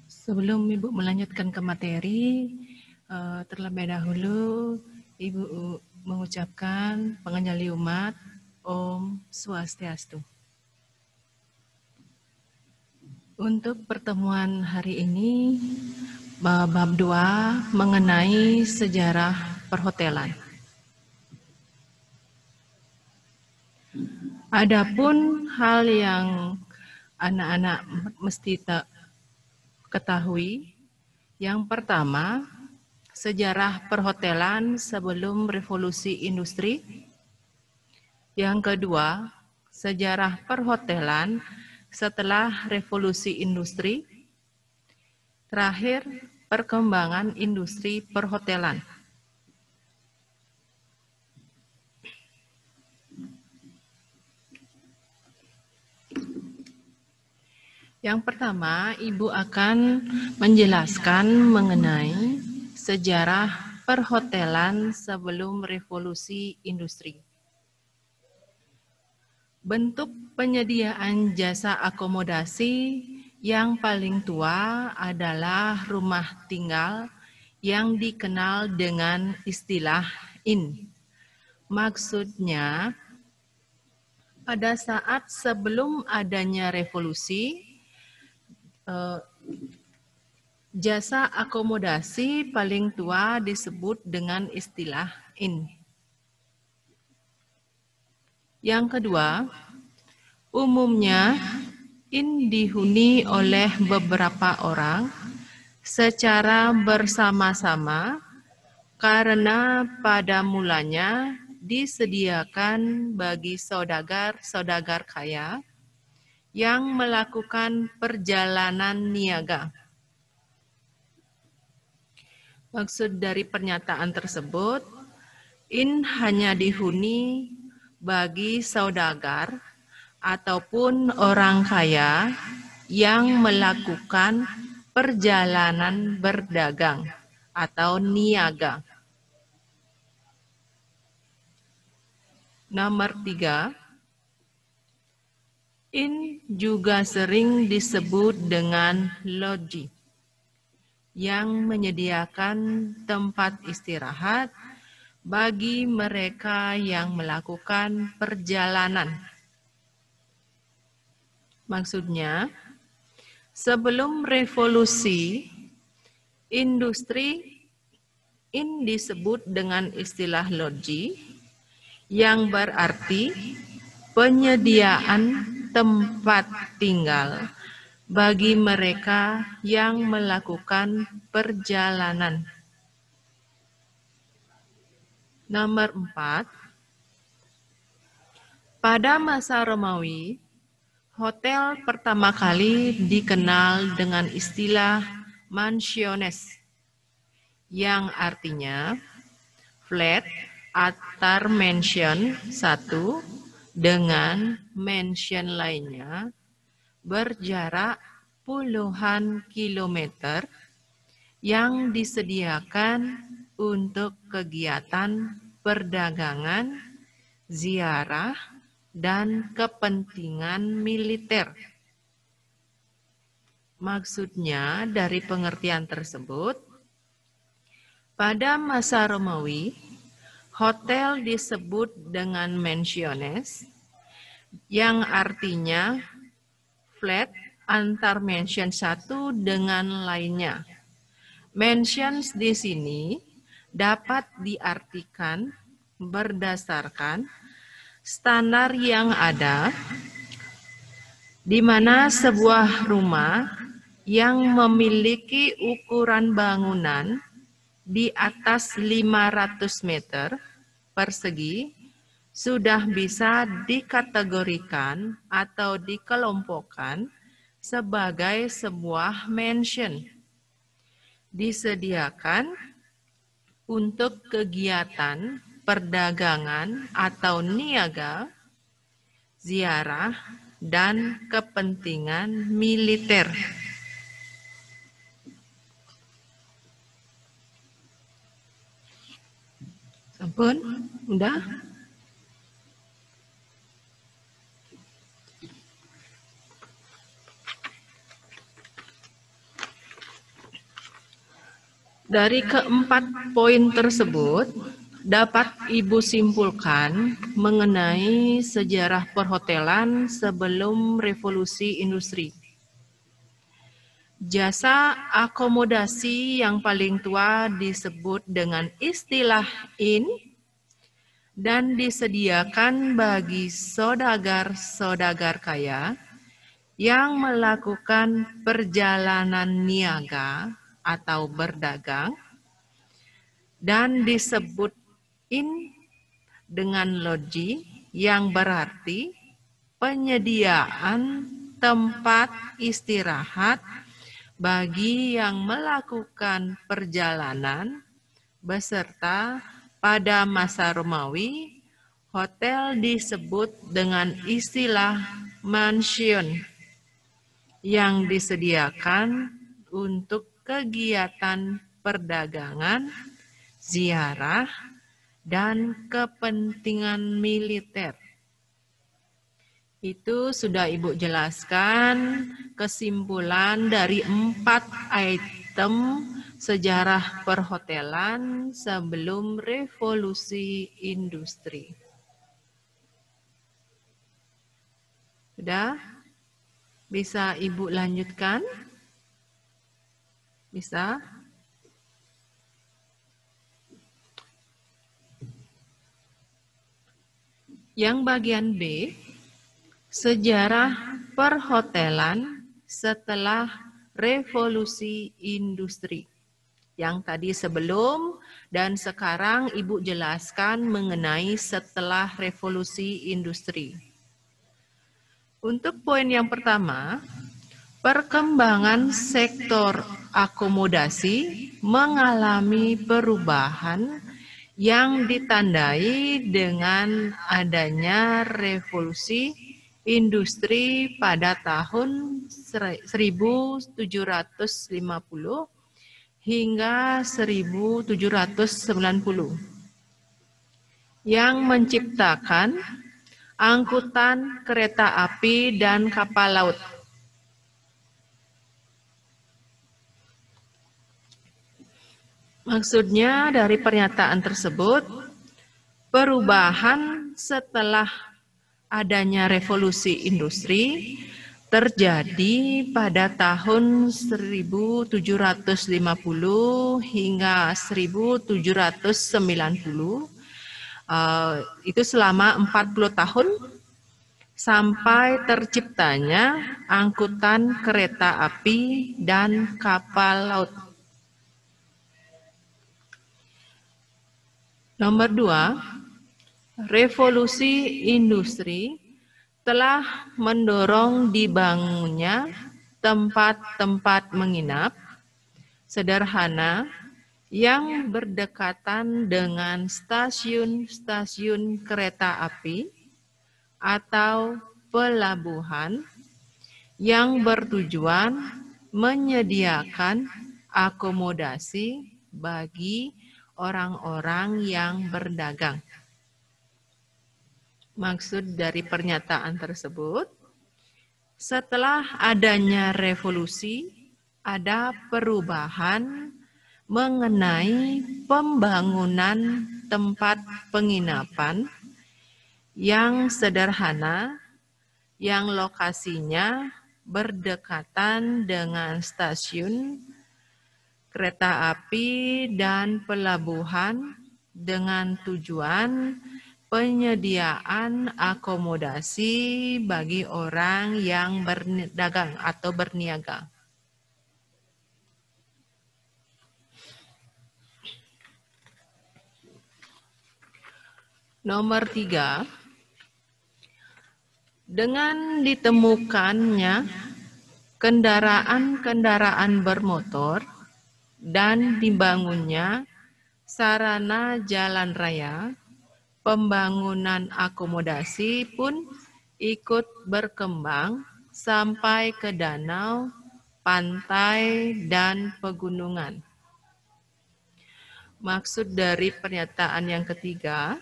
Sebelum Ibu melanjutkan ke materi, terlebih dahulu Ibu mengucapkan pengenjali umat Om Swastiastu. Untuk pertemuan hari ini, bab 2 mengenai sejarah perhotelan. Adapun hal yang anak-anak mesti ketahui, yang pertama, sejarah perhotelan sebelum revolusi industri. Yang kedua, sejarah perhotelan setelah revolusi industri. Terakhir, perkembangan industri perhotelan. Yang pertama, Ibu akan menjelaskan mengenai sejarah perhotelan sebelum revolusi industri. Bentuk penyediaan jasa akomodasi yang paling tua adalah rumah tinggal yang dikenal dengan istilah inn. Maksudnya, pada saat sebelum adanya revolusi, jasa akomodasi paling tua disebut dengan istilah inn. Yang kedua, umumnya inn dihuni oleh beberapa orang secara bersama-sama karena pada mulanya disediakan bagi saudagar kaya yang melakukan perjalanan niaga. Maksud dari pernyataan tersebut, inn hanya dihuni bagi saudagar ataupun orang kaya yang melakukan perjalanan berdagang atau niaga. Nomor 3, inn juga sering disebut dengan loji, yang menyediakan tempat istirahat bagi mereka yang melakukan perjalanan. Maksudnya, sebelum revolusi industri, inn disebut dengan istilah loji, yang berarti penyediaan tempat tinggal bagi mereka yang melakukan perjalanan. Nomor 4, pada masa Romawi, hotel pertama kali dikenal dengan istilah mansiones, yang artinya flat antar mansion satu dengan mansion lainnya berjarak puluhan kilometer yang disediakan untuk kegiatan perdagangan, ziarah, dan kepentingan militer. Maksudnya dari pengertian tersebut, pada masa Romawi, hotel disebut dengan mansiones, yang artinya flat antar mansion satu dengan lainnya. Mansions di sini dapat diartikan berdasarkan standar yang ada, di mana sebuah rumah yang memiliki ukuran bangunan di atas 500 meter persegi sudah bisa dikategorikan atau dikelompokkan sebagai sebuah mansion. Disediakan untuk kegiatan perdagangan atau niaga, ziarah, dan kepentingan militer. Sampun, udah? Dari keempat poin tersebut, dapat Ibu simpulkan mengenai sejarah perhotelan sebelum revolusi industri. Jasa akomodasi yang paling tua disebut dengan istilah inn dan disediakan bagi saudagar-saudagar kaya yang melakukan perjalanan niaga atau berdagang, dan disebut inn dengan loji yang berarti penyediaan tempat istirahat bagi yang melakukan perjalanan beserta pada masa Romawi hotel disebut dengan istilah mansion yang disediakan untuk kegiatan perdagangan, ziarah, dan kepentingan militer. Itu sudah Ibu jelaskan kesimpulan dari 4 item sejarah perhotelan sebelum revolusi industri. Sudah? Bisa Ibu lanjutkan? Bisa? Yang bagian B, sejarah perhotelan setelah revolusi industri. Yang tadi sebelum dan sekarang Ibu jelaskan mengenai setelah revolusi industri. Untuk poin yang pertama, perkembangan sektor akomodasi mengalami perubahan yang ditandai dengan adanya revolusi industri pada tahun 1750 hingga 1790 yang menciptakan angkutan kereta api dan kapal laut. Maksudnya dari pernyataan tersebut, perubahan setelah adanya revolusi industri terjadi pada tahun 1750 hingga 1790. Itu selama 40 tahun sampai terciptanya angkutan kereta api dan kapal laut. Nomor 2, revolusi industri telah mendorong dibangunnya tempat-tempat menginap sederhana yang berdekatan dengan stasiun-stasiun kereta api atau pelabuhan yang bertujuan menyediakan akomodasi bagi orang-orang yang berdagang. Maksud dari pernyataan tersebut, setelah adanya revolusi, ada perubahan mengenai pembangunan tempat penginapan yang sederhana, yang lokasinya berdekatan dengan stasiun kereta api dan pelabuhan dengan tujuan penyediaan akomodasi bagi orang yang berdagang atau berniaga. Nomor 3, dengan ditemukannya kendaraan-kendaraan bermotor dan dibangunnya sarana jalan raya, pembangunan akomodasi pun ikut berkembang sampai ke danau, pantai, dan pegunungan. Maksud dari pernyataan yang ketiga,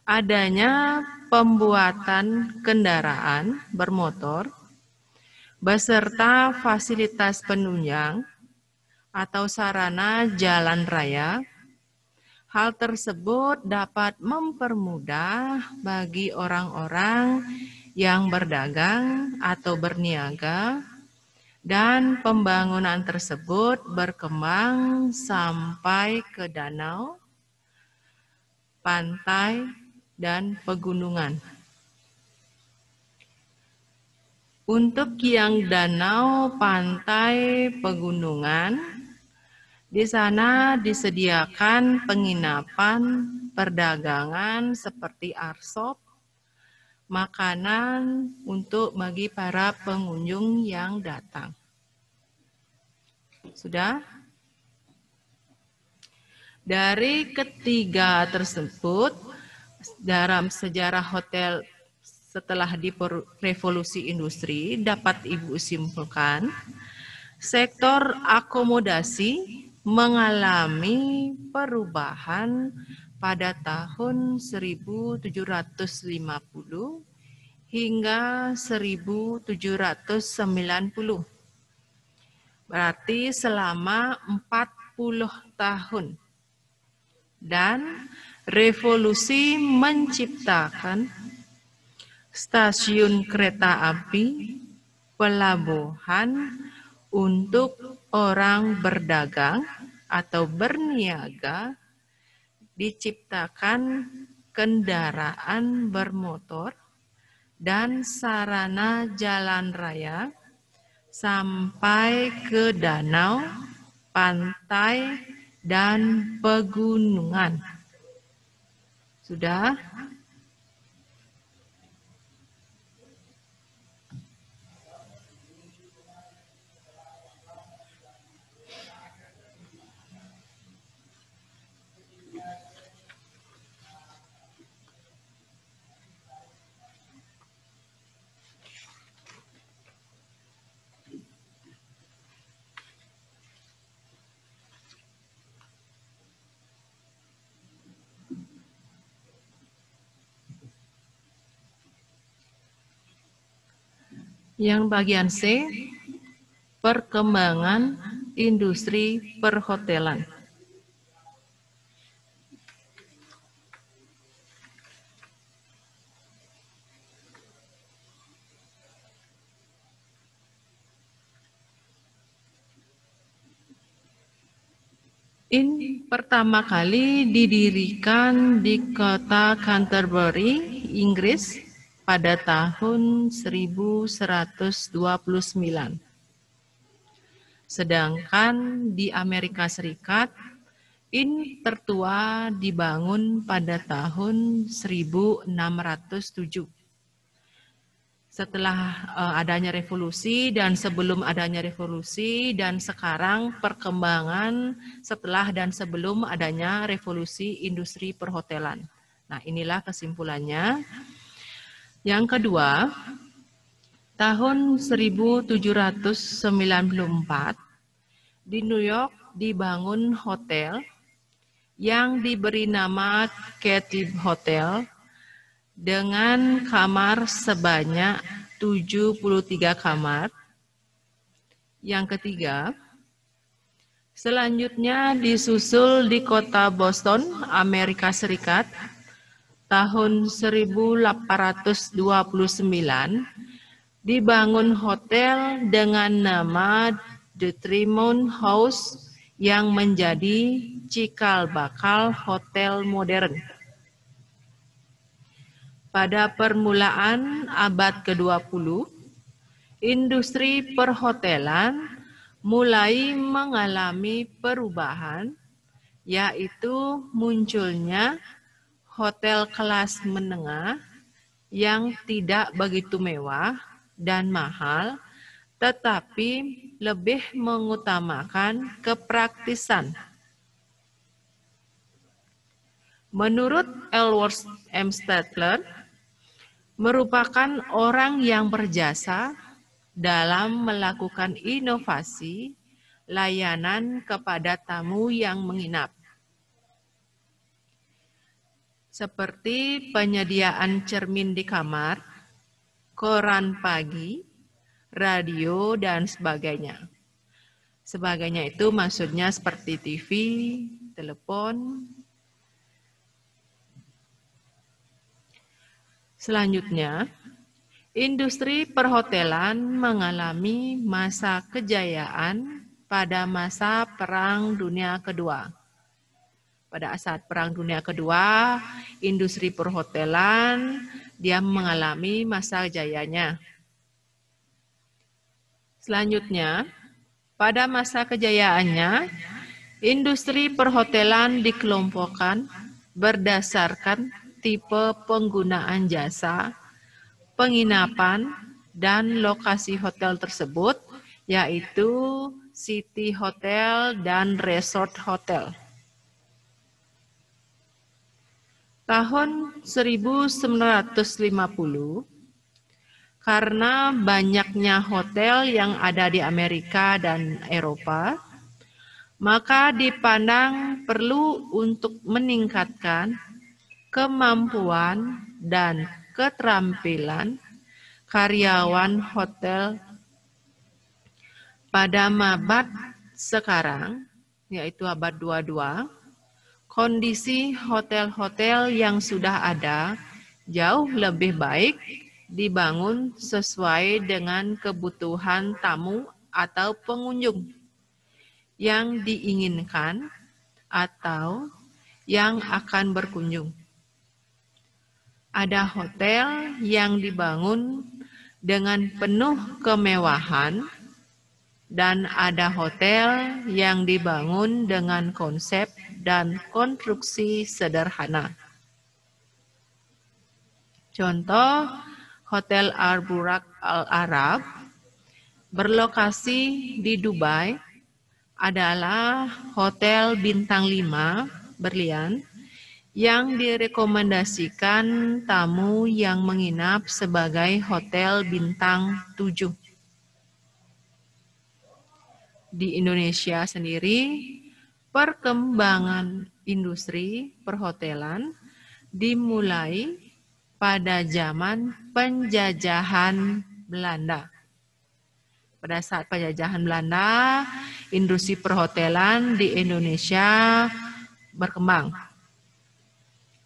adanya pembuatan kendaraan bermotor beserta fasilitas penunjang atau sarana jalan raya. Hal tersebut dapat mempermudah bagi orang-orang yang berdagang atau berniaga, dan pembangunan tersebut berkembang sampai ke danau, pantai, dan pegunungan. Untuk yang danau, pantai, pegunungan, di sana disediakan penginapan, perdagangan seperti arsop, makanan untuk bagi para pengunjung yang datang. Sudah? Dari ketiga tersebut, dalam sejarah hotel setelah revolusi industri dapat Ibu simpulkan, sektor akomodasi mengalami perubahan pada tahun 1750 hingga 1790. Berarti selama 40 tahun. Dan revolusi menciptakan stasiun kereta api, pelabuhan untuk orang berdagang atau berniaga, diciptakan kendaraan bermotor dan sarana jalan raya sampai ke danau, pantai, dan pegunungan. Sudah? Yang bagian C, perkembangan industri perhotelan. Ini pertama kali didirikan di kota Canterbury, Inggris pada tahun 1129. Sedangkan di Amerika Serikat, ini tertua dibangun pada tahun 1607. Setelah adanya revolusi dan sebelum adanya revolusi dan sekarang perkembangan setelah dan sebelum adanya revolusi industri perhotelan. Nah, inilah kesimpulannya. Yang kedua, tahun 1794 di New York dibangun hotel yang diberi nama Cathay Hotel dengan kamar sebanyak 73 kamar. Yang ketiga, selanjutnya disusul di kota Boston, Amerika Serikat, tahun 1829, dibangun hotel dengan nama The Tremont House yang menjadi cikal bakal hotel modern. Pada permulaan abad ke-20, industri perhotelan mulai mengalami perubahan, yaitu munculnya hotel kelas menengah yang tidak begitu mewah dan mahal, tetapi lebih mengutamakan kepraktisan. Menurut Ellsworth M. Statler, merupakan orang yang berjasa dalam melakukan inovasi layanan kepada tamu yang menginap, seperti penyediaan cermin di kamar, koran pagi, radio, dan sebagainya. Sebagainya itu maksudnya seperti TV, telepon. Selanjutnya, industri perhotelan mengalami masa kejayaan pada masa Perang Dunia Kedua. Pada saat Perang Dunia Kedua, industri perhotelan dia mengalami masa jayanya. Selanjutnya, pada masa kejayaannya, industri perhotelan dikelompokkan berdasarkan tipe penggunaan jasa, penginapan, dan lokasi hotel tersebut, yaitu city hotel dan resort hotel. Tahun 1950, karena banyaknya hotel yang ada di Amerika dan Eropa, maka dipandang perlu untuk meningkatkan kemampuan dan keterampilan karyawan hotel pada abad sekarang, yaitu abad 22, kondisi hotel-hotel yang sudah ada jauh lebih baik dibangun sesuai dengan kebutuhan tamu atau pengunjung yang diinginkan atau yang akan berkunjung. Ada hotel yang dibangun dengan penuh kemewahan dan ada hotel yang dibangun dengan konsep dan konstruksi sederhana. Contoh, Hotel Al-Burak Al-Arab berlokasi di Dubai adalah hotel bintang 5 berlian yang direkomendasikan tamu yang menginap sebagai hotel bintang 7. Di Indonesia sendiri, perkembangan industri perhotelan dimulai pada zaman penjajahan Belanda. Pada saat penjajahan Belanda, industri perhotelan di Indonesia berkembang.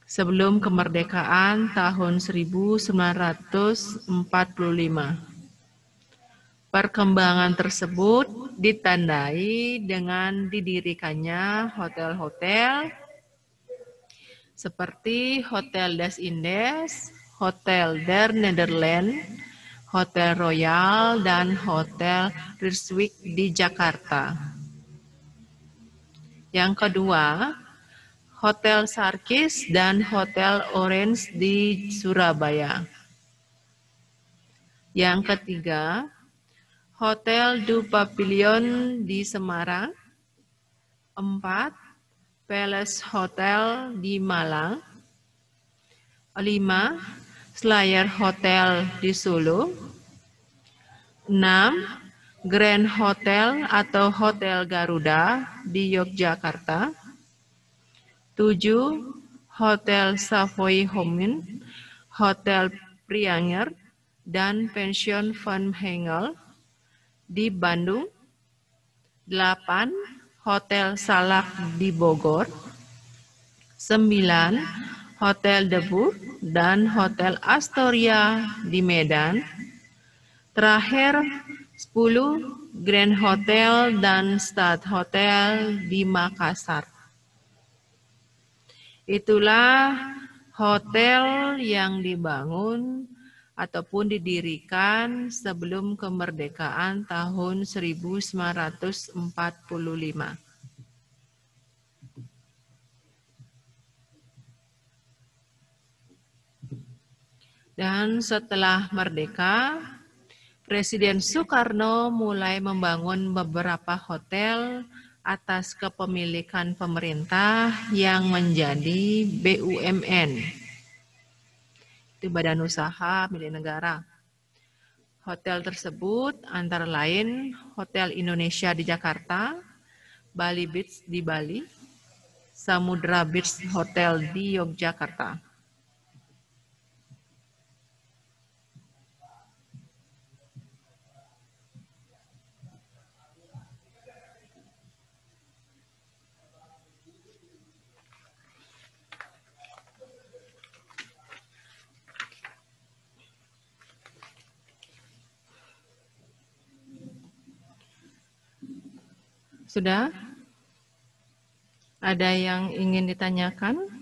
Sebelum kemerdekaan tahun 1945. Perkembangan tersebut ditandai dengan didirikannya hotel-hotel seperti Hotel des Indes, Hotel der Nederland, Hotel Royal, dan Hotel Rijswijk di Jakarta. Yang kedua, Hotel Sarkis dan Hotel Orange di Surabaya. Yang ketiga, Hotel du Pavilion di Semarang. 4. Palace Hotel di Malang. 5. Slayer Hotel di Solo. 6. Grand Hotel atau Hotel Garuda di Yogyakarta. 7. Hotel Savoy Homin, Hotel Prianger, dan Pension Van Hengel di Bandung. 8. Hotel Salak di Bogor. 9. Hotel Debur dan Hotel Astoria di Medan. Terakhir, 10. Grand Hotel dan Stad Hotel di Makassar. Itulah hotel yang dibangun ataupun didirikan sebelum kemerdekaan tahun 1945. Dan setelah merdeka, Presiden Soekarno mulai membangun beberapa hotel atas kepemilikan pemerintah yang menjadi BUMN. Itu badan usaha milik negara. Hotel tersebut antara lain Hotel Indonesia di Jakarta, Bali Beach di Bali, Samudra Beach Hotel di Yogyakarta. Sudah? Ada yang ingin ditanyakan?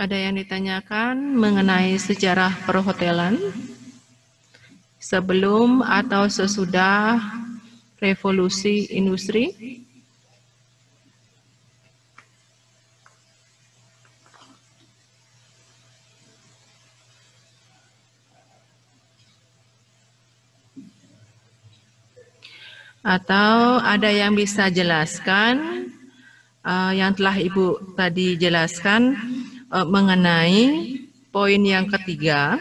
Ada yang ditanyakan mengenai sejarah perhotelan sebelum atau sesudah revolusi industri? Atau ada yang bisa jelaskan yang telah Ibu tadi jelaskan mengenai poin yang ketiga,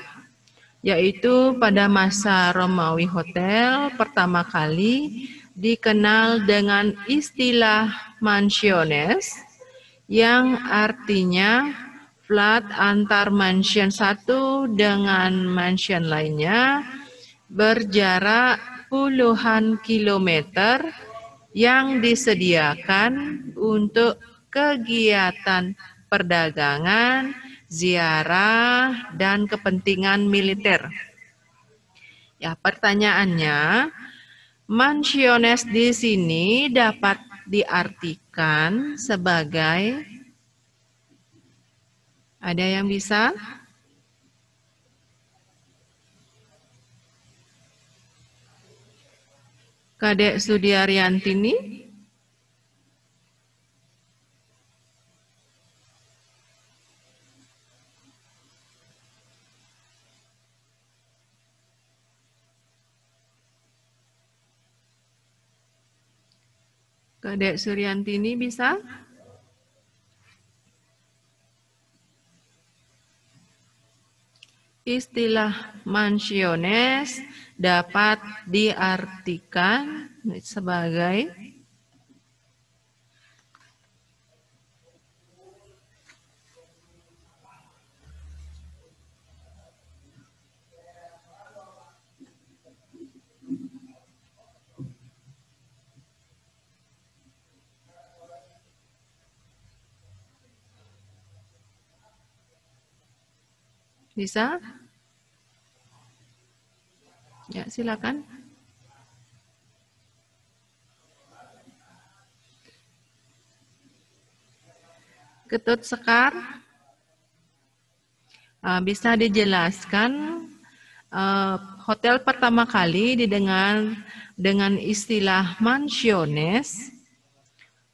yaitu pada masa Romawi Hotel pertama kali dikenal dengan istilah mansiones yang artinya flat antar mansion satu dengan mansion lainnya berjarak puluhan kilometer yang disediakan untuk kegiatan perdagangan, ziarah, dan kepentingan militer. Ya, pertanyaannya, mansiones di sini dapat diartikan sebagai, ada yang bisa? Kadek Sudiaryantini? Kadek Suryantini bisa? Istilah mansiones dapat diartikan sebagai bisa? Ya, silakan. Ketut Sekar, bisa dijelaskan hotel pertama kali didengar dengan istilah mansiones.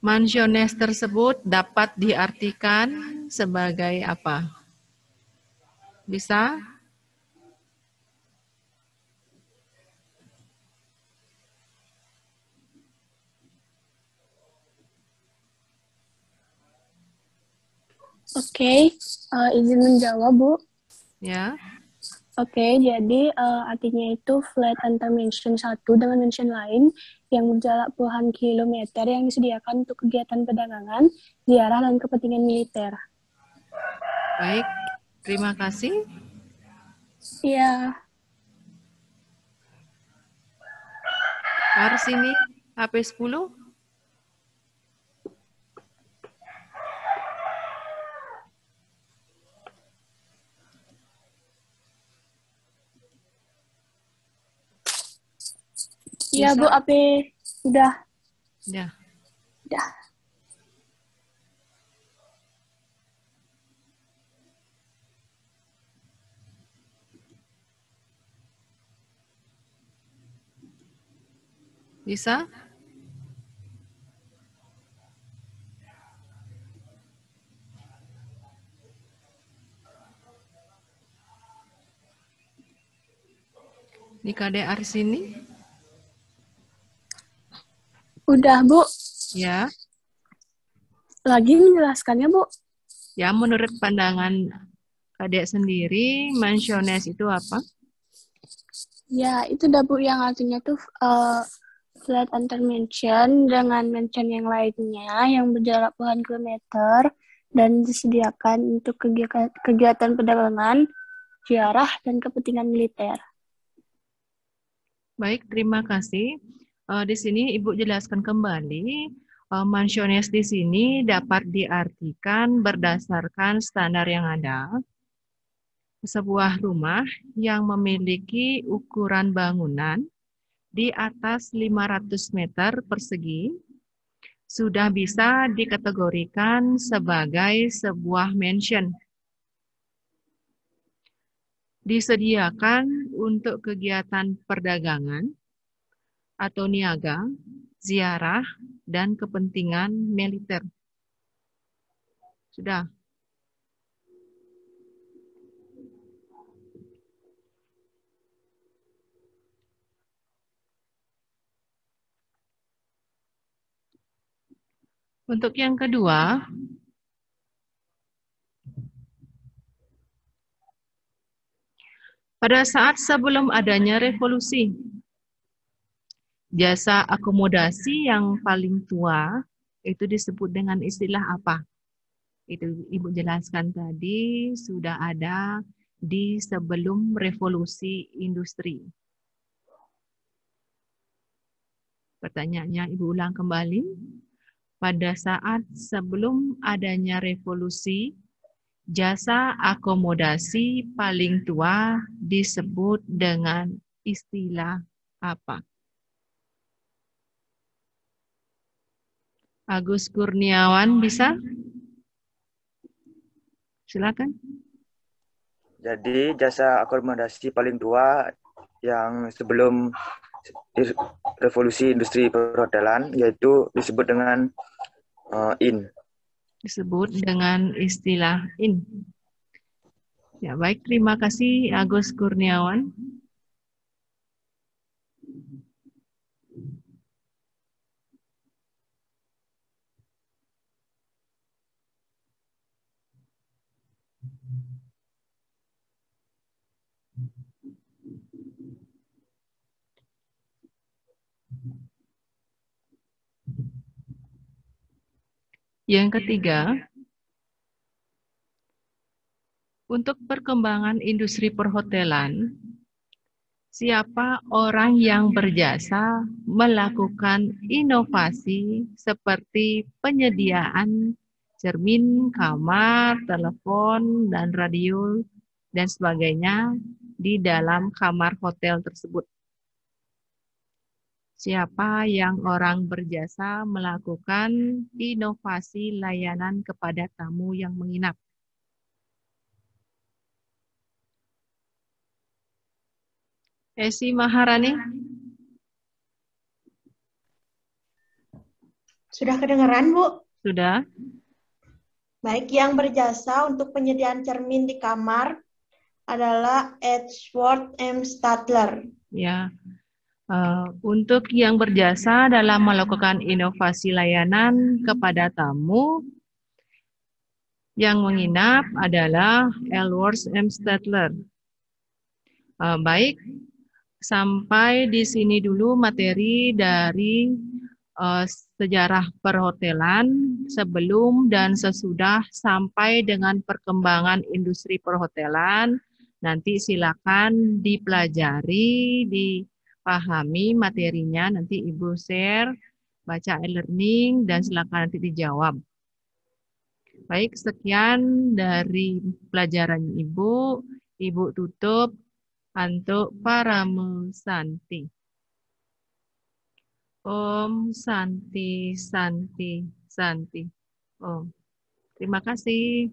Mansiones tersebut dapat diartikan sebagai apa? Bisa? Oke, izin menjawab, Bu. Ya. Oke, jadi artinya itu flat antar mansion satu dengan mansion lain yang berjarak puluhan kilometer yang disediakan untuk kegiatan perdagangan, ziarah, dan kepentingan militer. Baik, terima kasih. Iya. Arsini, HP 10. Iya, Bu, AP udah. Ya. Udah. Bisa? Nikade Arsini? Udah, Bu. Ya. Lagi menjelaskannya, Bu. Ya, menurut pandangan Kadek sendiri, mansiones itu apa? Ya, itu dah Bu yang artinya tuh flight antar mention dengan mention yang lainnya yang berjarak puluhan kilometer dan disediakan untuk kegiatan perdagangan, ziarah, dan kepentingan militer. Baik, terima kasih. Di sini Ibu jelaskan kembali, mansiones di sini dapat diartikan berdasarkan standar yang ada. Sebuah rumah yang memiliki ukuran bangunan di atas 500 meter persegi sudah bisa dikategorikan sebagai sebuah mansion. Disediakan untuk kegiatan perdagangan atau niaga, ziarah, dan kepentingan militer. Sudah. Untuk yang kedua, pada saat sebelum adanya revolusi, jasa akomodasi yang paling tua itu disebut dengan istilah apa? Itu Ibu jelaskan tadi sudah ada di sebelum revolusi industri. Pertanyaannya Ibu ulang kembali. Pada saat sebelum adanya revolusi, jasa akomodasi paling tua disebut dengan istilah apa? Agus Kurniawan bisa? Silakan. Jadi jasa akomodasi paling tua yang sebelum revolusi industri perhotelan yaitu disebut dengan IN. Disebut dengan istilah IN. Ya, baik, terima kasih Agus Kurniawan. Yang ketiga, untuk perkembangan industri perhotelan, siapa orang yang berjasa melakukan inovasi seperti penyediaan cermin, kamar, telepon, dan radio, dan sebagainya di dalam kamar hotel tersebut? Siapa yang orang berjasa melakukan inovasi layanan kepada tamu yang menginap? Esi Maharani? Sudah kedengaran, Bu? Sudah. Baik, yang berjasa untuk penyediaan cermin di kamar adalah Edgeworth M. Stadler. Ya. Untuk yang berjasa dalam melakukan inovasi layanan kepada tamu yang menginap adalah Ellsworth M. Stadler. Baik, sampai di sini dulu materi dari sejarah perhotelan sebelum dan sesudah sampai dengan perkembangan industri perhotelan. Nanti silakan dipelajari, dipahami materinya, nanti Ibu share, baca e-learning, dan silakan nanti dijawab. Baik, sekian dari pelajaran Ibu. Ibu tutup untuk Parama Santi. Om Santi, Santi, Santi. Om. Terima kasih.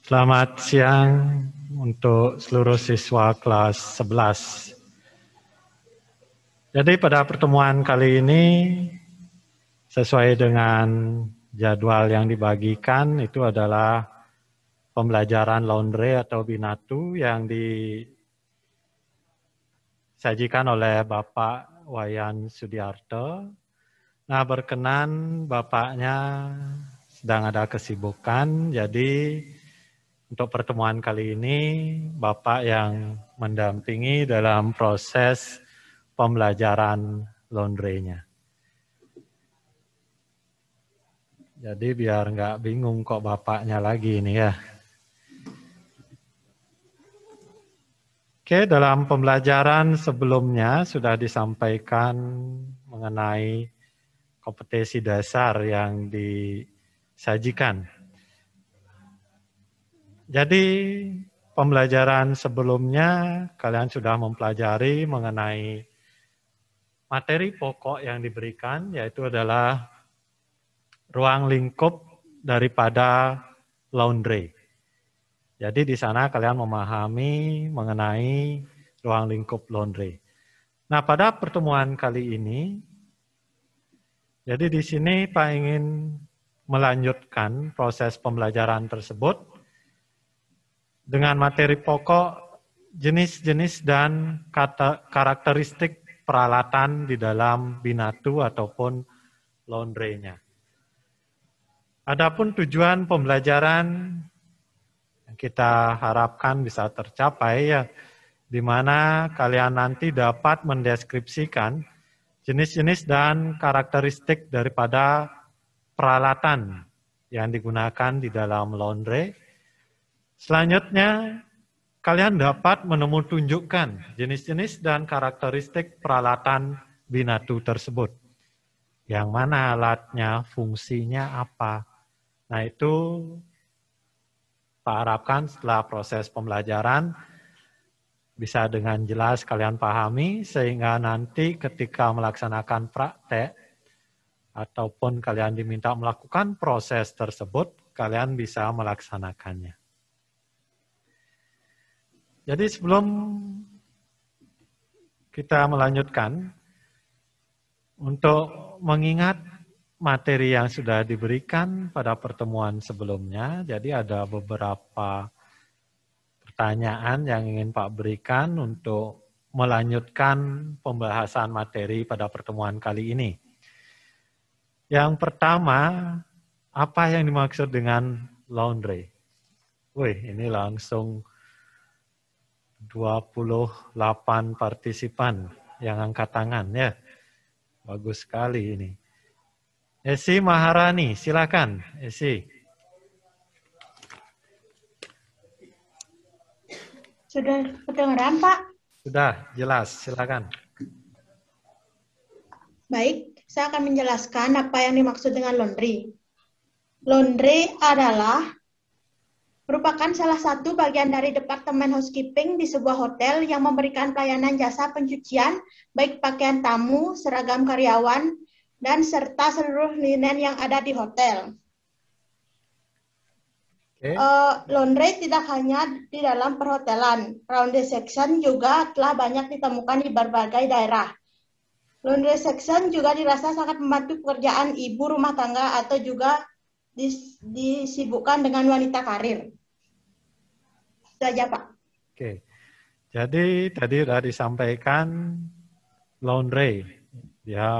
Selamat siang untuk seluruh siswa kelas 11. Jadi pada pertemuan kali ini, sesuai dengan jadwal yang dibagikan, itu adalah pembelajaran laundry atau binatu yang disajikan oleh Bapak Wayan Sudiarto. Nah, berkenan Bapaknya sedang ada kesibukan, jadi untuk pertemuan kali ini, Bapak yang mendampingi dalam proses pembelajaran laundry-nya. Jadi biar nggak bingung kok Bapaknya lagi ini ya. Oke, dalam pembelajaran sebelumnya sudah disampaikan mengenai kompetensi dasar yang disajikan. Jadi pembelajaran sebelumnya kalian sudah mempelajari mengenai materi pokok yang diberikan, yaitu adalah ruang lingkup daripada laundry. Jadi di sana kalian memahami mengenai ruang lingkup laundry. Nah, pada pertemuan kali ini, jadi di sini Pak ingin melanjutkan proses pembelajaran tersebut dengan materi pokok, jenis-jenis dan karakteristik peralatan di dalam binatu ataupun laundry-nya. Adapun tujuan pembelajaran yang kita harapkan bisa tercapai, ya, di mana kalian nanti dapat mendeskripsikan jenis-jenis dan karakteristik daripada peralatan yang digunakan di dalam laundry. Selanjutnya, kalian dapat tunjukkan jenis-jenis dan karakteristik peralatan binatu tersebut. Yang mana alatnya, fungsinya apa. Nah, itu Pak harapkan setelah proses pembelajaran bisa dengan jelas kalian pahami, sehingga nanti ketika melaksanakan praktek ataupun kalian diminta melakukan proses tersebut, kalian bisa melaksanakannya. Jadi sebelum kita melanjutkan, untuk mengingat materi yang sudah diberikan pada pertemuan sebelumnya, jadi ada beberapa pertanyaan yang ingin Pak berikan untuk melanjutkan pembahasan materi pada pertemuan kali ini. Yang pertama, apa yang dimaksud dengan laundry? Wih, ini langsung 28 partisipan yang angkat tangan ya. Bagus sekali ini. Esi Maharani, silakan. Esi. Sudah kedengaran, Pak? Sudah, jelas. Silakan. Baik, saya akan menjelaskan apa yang dimaksud dengan laundry. Laundry adalah merupakan salah satu bagian dari Departemen Housekeeping di sebuah hotel yang memberikan pelayanan jasa pencucian, baik pakaian tamu, seragam karyawan, dan serta seluruh linen yang ada di hotel. Okay. Laundry tidak hanya di dalam perhotelan. Laundry section juga telah banyak ditemukan di berbagai daerah. Laundry section juga dirasa sangat membantu pekerjaan ibu rumah tangga atau juga disibukkan dengan wanita karir. Itu aja, Pak. Oke. Jadi tadi sudah disampaikan laundry. Ya,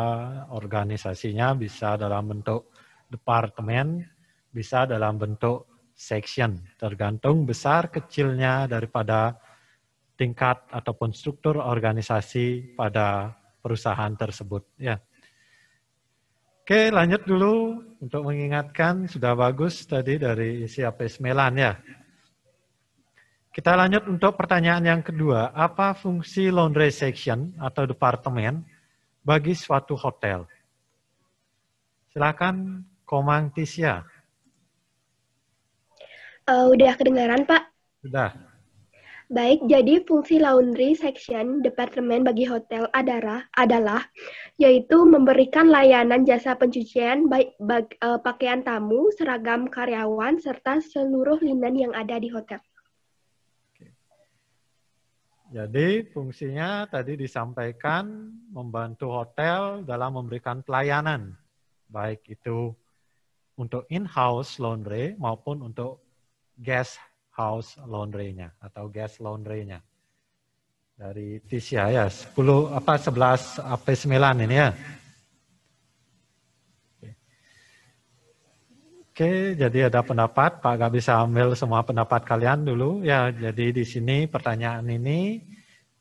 organisasinya bisa dalam bentuk departemen, bisa dalam bentuk section, tergantung besar kecilnya daripada tingkat ataupun struktur organisasi pada perusahaan tersebut. Ya. Oke, lanjut dulu untuk mengingatkan, sudah bagus tadi dari isi APS Melan ya. Kita lanjut untuk pertanyaan yang kedua, apa fungsi laundry section atau departemen bagi suatu hotel? Silakan Komang Tisya. Udah kedengaran, Pak? Sudah. Baik, jadi fungsi laundry section departemen bagi hotel adalah yaitu memberikan layanan jasa pencucian baik pakaian tamu, seragam karyawan, serta seluruh linen yang ada di hotel. Jadi fungsinya tadi disampaikan membantu hotel dalam memberikan pelayanan, baik itu untuk in-house laundry maupun untuk guest house laundry-nya atau guest laundry-nya. Dari Tisya ya, 11 AP9 ini ya. Oke, jadi ada pendapat, Pak gak bisa ambil semua pendapat kalian dulu. Ya, jadi di sini pertanyaan ini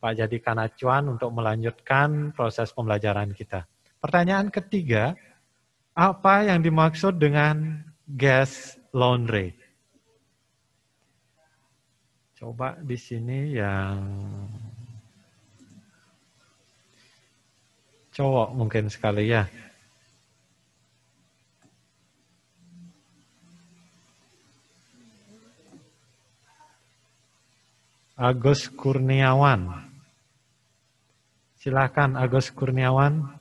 Pak jadikan acuan untuk melanjutkan proses pembelajaran kita. Pertanyaan ketiga, apa yang dimaksud dengan guest laundry? Coba di sini yang cowok mungkin sekali ya. Agus Kurniawan. Silakan Agus Kurniawan.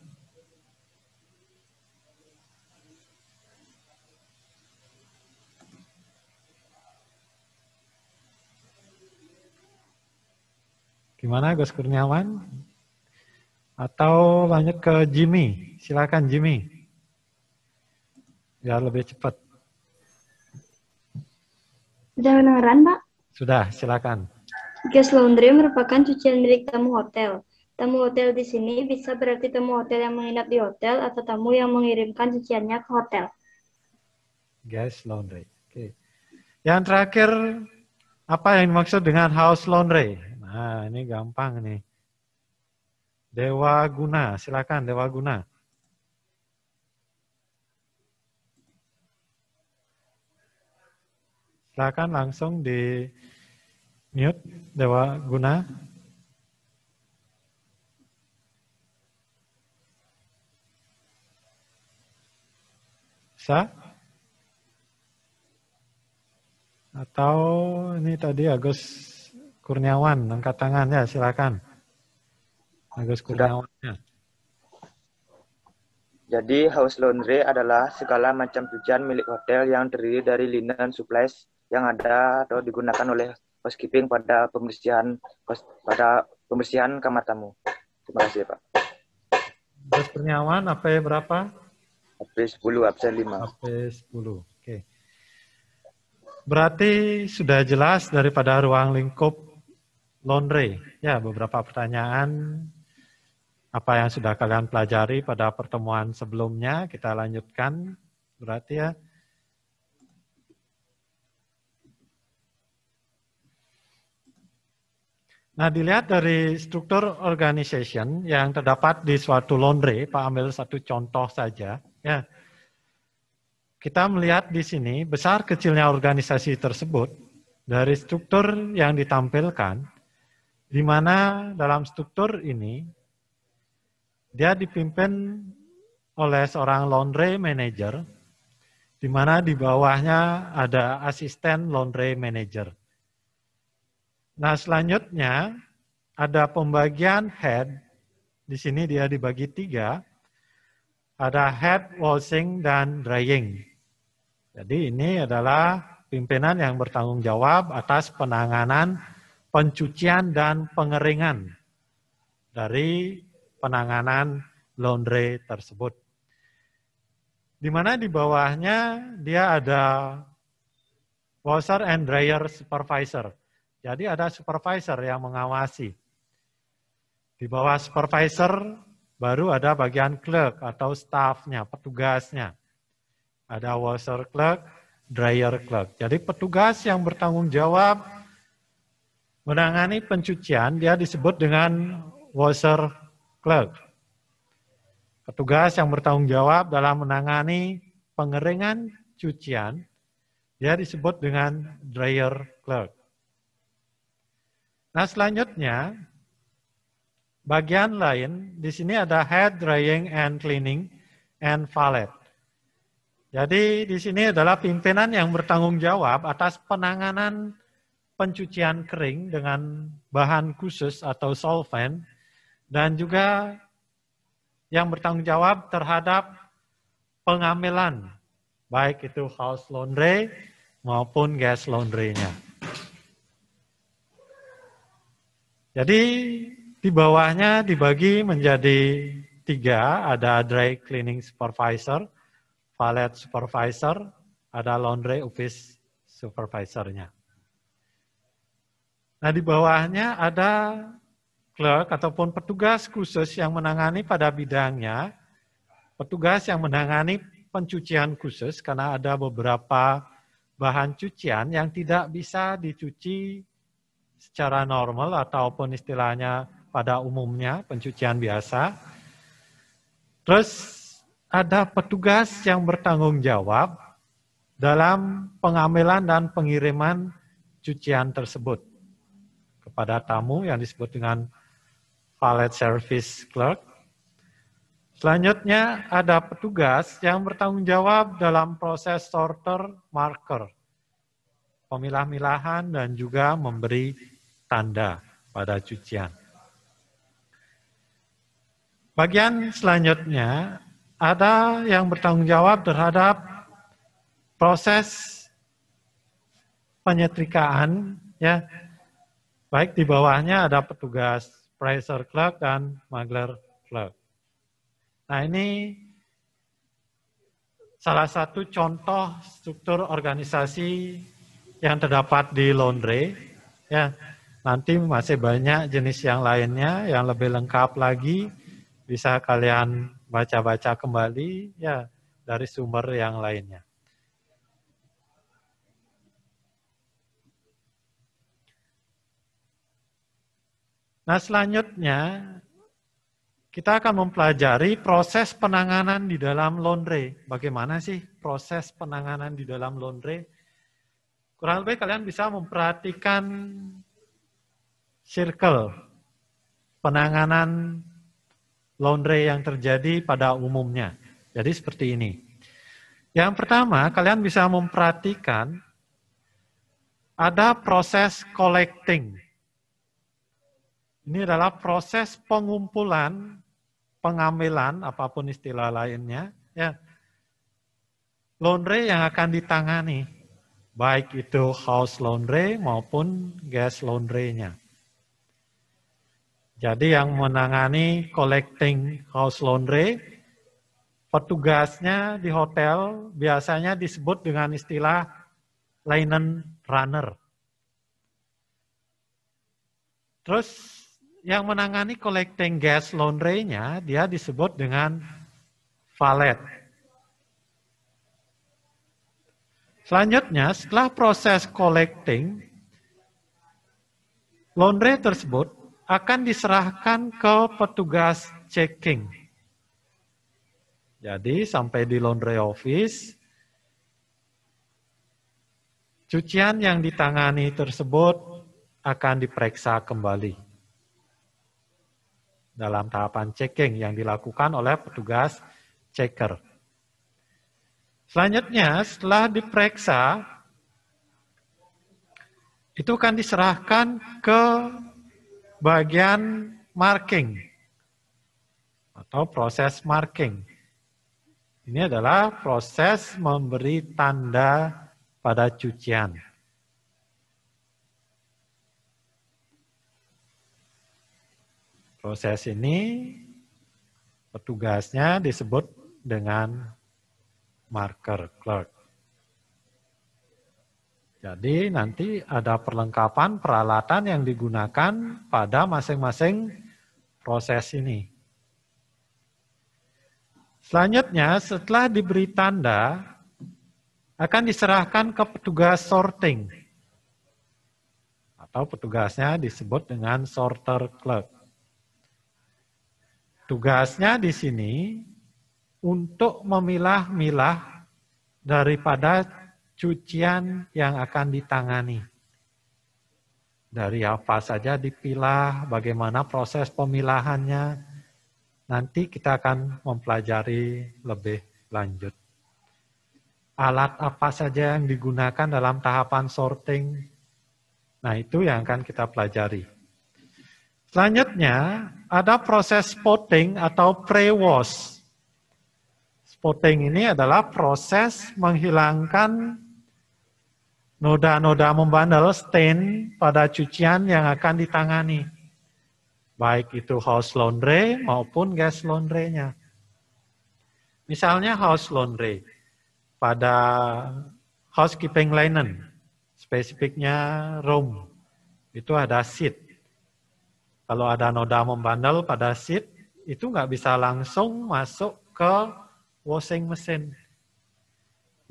Gimana Gus Kurniawan? Atau lanjut ke Jimmy. Silakan Jimmy. Biar lebih cepat. Sudah kedengaran, Pak? Sudah, silakan. Guest laundry merupakan cucian milik tamu hotel. Tamu hotel di sini bisa berarti tamu hotel yang menginap di hotel atau tamu yang mengirimkan cuciannya ke hotel. Guest laundry. Oke. Yang terakhir, apa yang dimaksud dengan house laundry? Nah, ini gampang nih. Dewa Guna, silakan Dewa Guna. Silakan langsung di mute Dewa Guna. Bisa? Atau ini tadi Agus Kurniawan, angkat tangan ya, silakan. Agus Kurniawan. Ya. Jadi house laundry adalah segala macam cucian milik hotel yang terdiri dari linen supplies yang ada atau digunakan oleh housekeeping pada pembersihan kamar tamu. Terima kasih, Pak. Agus Kurniawan, AP berapa? AP 10, absen 5. AP 10. Oke. Berarti sudah jelas daripada ruang lingkup laundry. Ya, beberapa pertanyaan apa yang sudah kalian pelajari pada pertemuan sebelumnya kita lanjutkan. Berarti ya Nah, dilihat dari struktur organization yang terdapat di suatu laundry, Pak ambil satu contoh saja. Ya, kita melihat di sini besar kecilnya organisasi tersebut dari struktur yang ditampilkan, di mana dalam struktur ini dia dipimpin oleh seorang laundry manager, di mana di bawahnya ada asisten laundry manager. Nah, selanjutnya ada pembagian head. Di sini dia dibagi 3. Ada head washing dan drying. Jadi ini adalah pimpinan yang bertanggung jawab atas penanganan pencucian dan pengeringan dari penanganan laundry tersebut. Di mana di bawahnya dia ada washer and dryer supervisor. Jadi ada supervisor yang mengawasi. Di bawah supervisor baru ada bagian clerk atau staffnya, petugasnya. Ada washer clerk, dryer clerk. Jadi petugas yang bertanggung jawab menangani pencucian, dia disebut dengan washer clerk. Petugas yang bertanggung jawab dalam menangani pengeringan cucian, dia disebut dengan dryer clerk. Nah, selanjutnya, bagian lain, di sini ada head drying and cleaning and valet. Jadi di sini adalah pimpinan yang bertanggung jawab atas penanganan pencucian kering dengan bahan khusus atau solvent, dan juga yang bertanggung jawab terhadap pengamilan, baik itu house laundry maupun gas laundry-nya. Jadi di bawahnya dibagi menjadi 3, ada dry cleaning supervisor, valet supervisor, ada laundry office supervisornya. Nah, di bawahnya ada clerk ataupun petugas khusus yang menangani pada bidangnya, petugas yang menangani pencucian khusus karena ada beberapa bahan cucian yang tidak bisa dicuci secara normal ataupun istilahnya pada umumnya pencucian biasa. Terus ada petugas yang bertanggung jawab dalam pengamilan dan pengiriman cucian tersebut kepada tamu yang disebut dengan valet service clerk. Selanjutnya ada petugas yang bertanggung jawab dalam proses sorter marker, pemilah-milahan dan juga memberi tanda pada cucian. Bagian selanjutnya ada yang bertanggung jawab terhadap proses penyetrikaan, ya. Baik di bawahnya ada petugas pressure clerk dan muggler clerk. Nah, ini salah satu contoh struktur organisasi yang terdapat di laundry, ya. Nanti masih banyak jenis yang lainnya yang lebih lengkap lagi, bisa kalian baca-baca kembali ya dari sumber yang lainnya. Nah, selanjutnya kita akan mempelajari proses penanganan di dalam laundry. Bagaimana sih proses penanganan di dalam laundry? Kurang lebih kalian bisa memperhatikan circle penanganan laundry yang terjadi pada umumnya. Jadi seperti ini. Yang pertama, kalian bisa memperhatikan ada proses collecting. Ini adalah proses pengumpulan, pengamilan, apapun istilah lainnya, ya. Laundry yang akan ditangani, baik itu house laundry maupun gas laundry-nya. Jadi yang menangani collecting house laundry, petugasnya di hotel biasanya disebut dengan istilah linen runner. Terus yang menangani collecting gas laundry-nya dia disebut dengan valet. Selanjutnya setelah proses collecting, laundry tersebut akan diserahkan ke petugas checking. Jadi sampai di laundry office, cucian yang ditangani tersebut akan diperiksa kembali dalam tahapan checking yang dilakukan oleh petugas checker. Selanjutnya, setelah diperiksa, itu akan diserahkan ke bagian marking atau proses marking. Ini adalah proses memberi tanda pada cucian. Proses ini petugasnya disebut dengan marker clerk. Jadi nanti ada perlengkapan peralatan yang digunakan pada masing-masing proses ini. Selanjutnya, setelah diberi tanda, akan diserahkan ke petugas sorting. Atau petugasnya disebut dengan sorter clerk. Tugasnya di sini untuk memilah-milah daripada cucian yang akan ditangani. Dari apa saja dipilah, bagaimana proses pemilahannya, nanti kita akan mempelajari lebih lanjut. Alat apa saja yang digunakan dalam tahapan sorting, nah itu yang akan kita pelajari. Selanjutnya, ada proses spotting atau pre-wash. Spotting ini adalah proses menghilangkan noda-noda membandel, stain pada cucian yang akan ditangani. Baik itu house laundry maupun guest laundry-nya. Misalnya house laundry, pada housekeeping linen, spesifiknya room, itu ada sheet. Kalau ada noda membandel pada sheet, itu nggak bisa langsung masuk ke washing machine.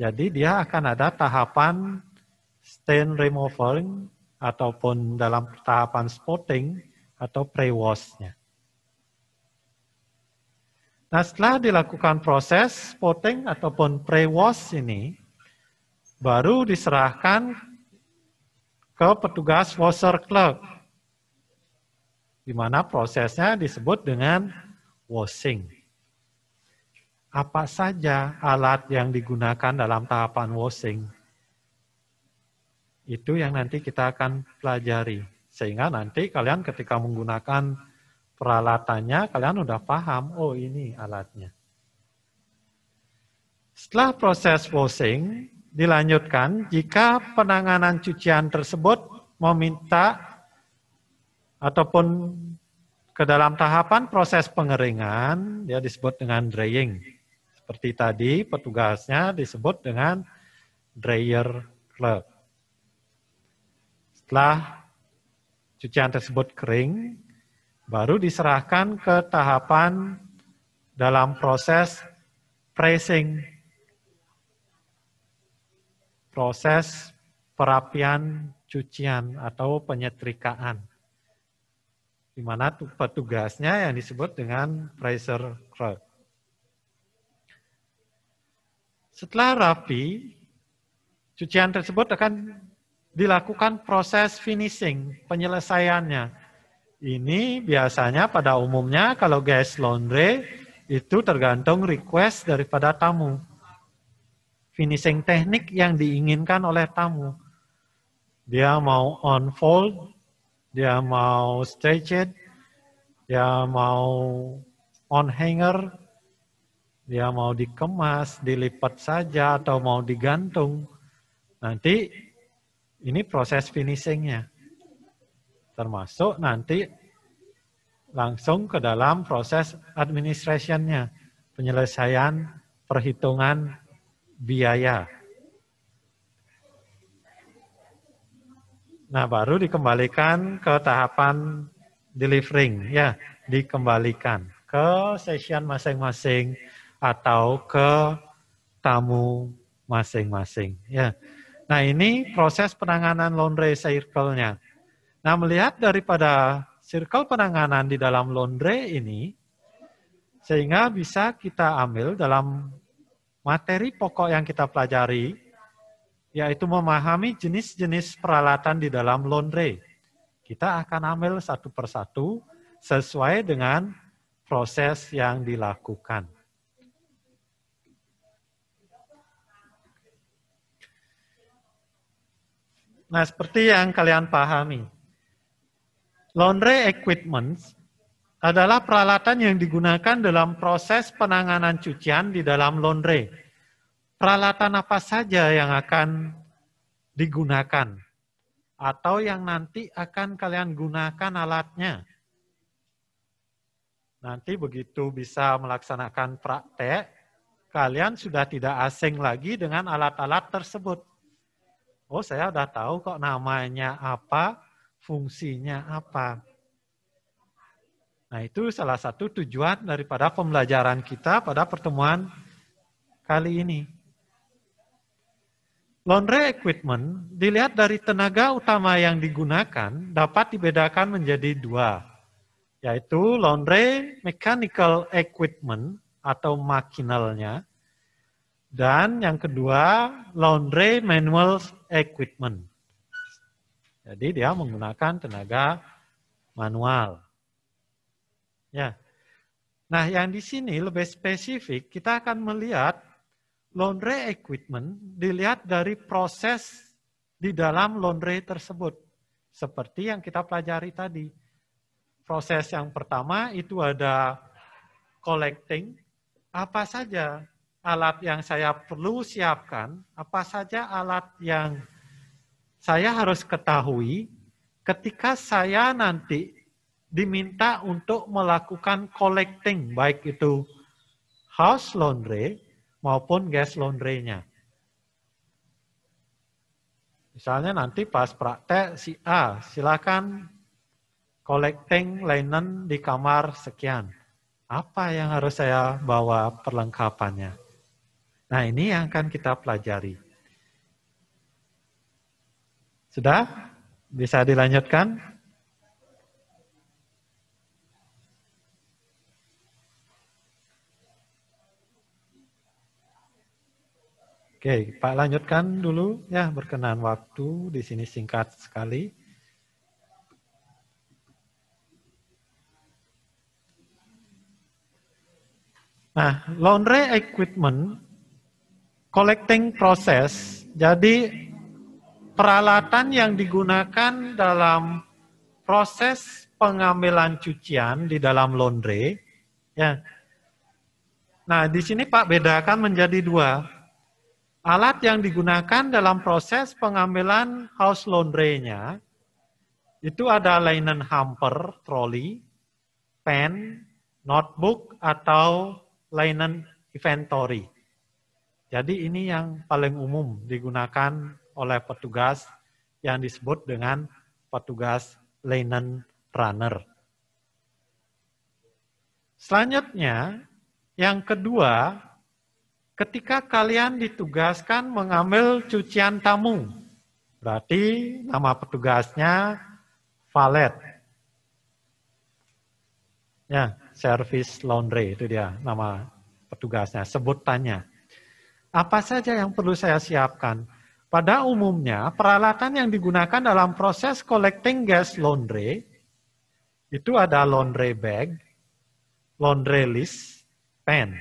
Jadi dia akan ada tahapan stain removal ataupun dalam tahapan spotting atau pre-wash-nya. Nah, setelah dilakukan proses spotting ataupun pre-wash ini, baru diserahkan ke petugas washer clerk, di mana prosesnya disebut dengan washing. Apa saja alat yang digunakan dalam tahapan washing? Itu yang nanti kita akan pelajari. Sehingga nanti kalian ketika menggunakan peralatannya, kalian udah paham, oh ini alatnya. Setelah proses washing, dilanjutkan jika penanganan cucian tersebut meminta ataupun ke dalam tahapan proses pengeringan, dia disebut dengan drying. Seperti tadi, petugasnya disebut dengan dryer clerk. Setelah cucian tersebut kering, baru diserahkan ke tahapan dalam proses pressing. Proses perapian cucian atau penyetrikaan. Di mana petugasnya yang disebut dengan pressure clerk. Setelah rapi, cucian tersebut akan dilakukan proses finishing, penyelesaiannya. Ini biasanya pada umumnya kalau guest laundry itu tergantung request daripada tamu. Finishing teknik yang diinginkan oleh tamu. Dia mau on fold, dia mau stretched, dia mau on hanger, dia mau dikemas, dilipat saja atau mau digantung. Nanti ini proses finishingnya. Termasuk nanti langsung ke dalam proses administrationnya, penyelesaian perhitungan biaya. Nah, baru dikembalikan ke tahapan delivering, ya, dikembalikan ke session masing-masing atau ke tamu masing-masing, ya. Nah, ini proses penanganan laundry circle-nya. Nah, melihat daripada circle penanganan di dalam laundry ini, sehingga bisa kita ambil dalam materi pokok yang kita pelajari, yaitu memahami jenis-jenis peralatan di dalam laundry. Kita akan ambil satu persatu sesuai dengan proses yang dilakukan. Nah, seperti yang kalian pahami, laundry equipment adalah peralatan yang digunakan dalam proses penanganan cucian di dalam laundry. Peralatan apa saja yang akan digunakan atau yang nanti akan kalian gunakan alatnya. Nanti begitu bisa melaksanakan praktek, kalian sudah tidak asing lagi dengan alat-alat tersebut. Oh, saya udah tahu kok namanya apa, fungsinya apa. Nah, itu salah satu tujuan daripada pembelajaran kita pada pertemuan kali ini. Laundry equipment dilihat dari tenaga utama yang digunakan dapat dibedakan menjadi dua, yaitu laundry mechanical equipment atau makinalnya, dan yang kedua laundry manual equipment. Jadi dia menggunakan tenaga manual. Ya. Nah, yang di sini lebih spesifik, kita akan melihat laundry equipment dilihat dari proses di dalam laundry tersebut. Seperti yang kita pelajari tadi. Proses yang pertama itu ada collecting. Apa saja alat yang saya perlu siapkan, apa saja alat yang saya harus ketahui ketika saya nanti diminta untuk melakukan collecting, baik itu house laundry maupun guest laundry-nya. Misalnya nanti pas praktek si A, silakan collecting linen di kamar sekian. Apa yang harus saya bawa perlengkapannya? Nah, ini yang akan kita pelajari. Sudah? Bisa dilanjutkan? Oke, Pak lanjutkan dulu ya, berkenan waktu di sini singkat sekali. Nah, laundry equipment collecting process, jadi peralatan yang digunakan dalam proses pengambilan cucian di dalam laundry. Ya. Nah, di sini Pak bedakan menjadi dua. Alat yang digunakan dalam proses pengambilan house laundry-nya, itu ada linen hamper, trolley, pen, notebook, atau linen inventory. Jadi ini yang paling umum digunakan oleh petugas yang disebut dengan petugas linen runner. Selanjutnya, yang kedua, ketika kalian ditugaskan mengambil cucian tamu, berarti nama petugasnya valet. Ya, service laundry, itu dia nama petugasnya, sebutannya. Apa saja yang perlu saya siapkan? Pada umumnya, peralatan yang digunakan dalam proses collecting gas laundry, itu ada laundry bag, laundry list, pen.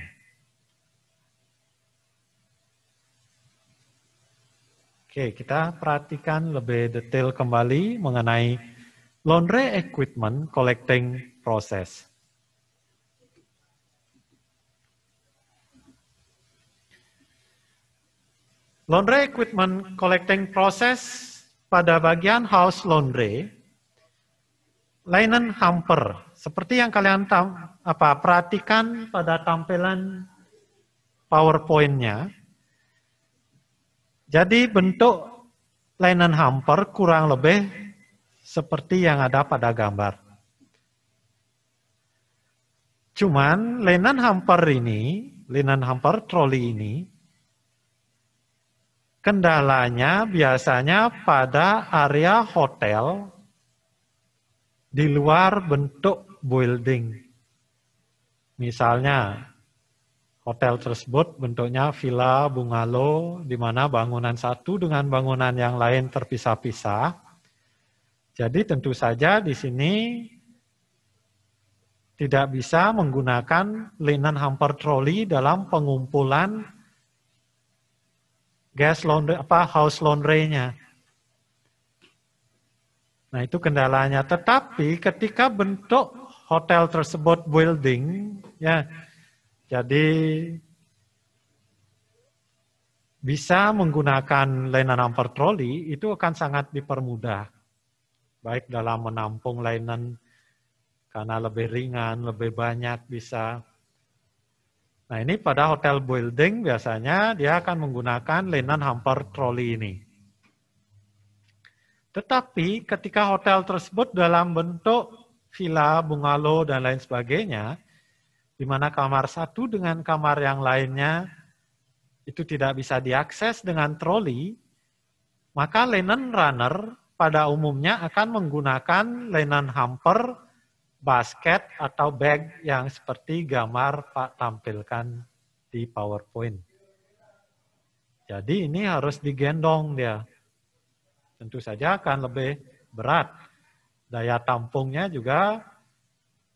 Oke, kita perhatikan lebih detail kembali mengenai laundry equipment collecting process. Laundry equipment collecting process pada bagian house laundry, linen hamper, seperti yang kalian perhatikan pada tampilan PowerPoint-nya. Jadi bentuk linen hamper kurang lebih seperti yang ada pada gambar. Cuman linen hamper trolley ini, kendalanya biasanya pada area hotel di luar bentuk building. Misalnya, hotel tersebut bentuknya villa, bungalow, di mana bangunan satu dengan bangunan yang lain terpisah-pisah. Jadi tentu saja di sini tidak bisa menggunakan linen hamper trolley dalam pengumpulan gas laundry, house laundry-nya. Nah, itu kendalanya. Tetapi ketika bentuk hotel tersebut building, ya, jadi bisa menggunakan linen hamper trolley, itu akan sangat dipermudah. Baik dalam menampung linen, karena lebih ringan, lebih banyak bisa. Nah, ini pada hotel building biasanya dia akan menggunakan linen hamper trolley ini. Tetapi ketika hotel tersebut dalam bentuk villa, bungalow, dan lain sebagainya, di mana kamar satu dengan kamar yang lainnya itu tidak bisa diakses dengan troli, maka linen runner pada umumnya akan menggunakan linen hamper, basket, atau bag yang seperti gambar Pak tampilkan di PowerPoint. Jadi ini harus digendong dia. Tentu saja akan lebih berat. Daya tampungnya juga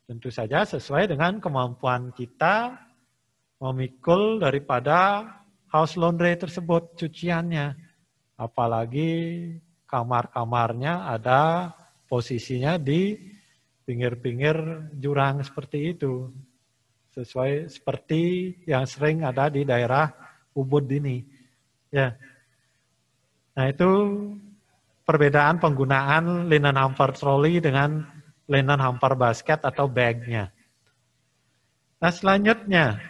tentu saja sesuai dengan kemampuan kita memikul daripada house laundry tersebut, cuciannya. Apalagi kamar-kamarnya ada posisinya di pinggir-pinggir jurang seperti itu. Sesuai seperti yang sering ada di daerah Ubud ini. Ya. Nah, itu perbedaan penggunaan linen hamper trolley dengan linen hamper basket atau bag-nya. Nah, selanjutnya,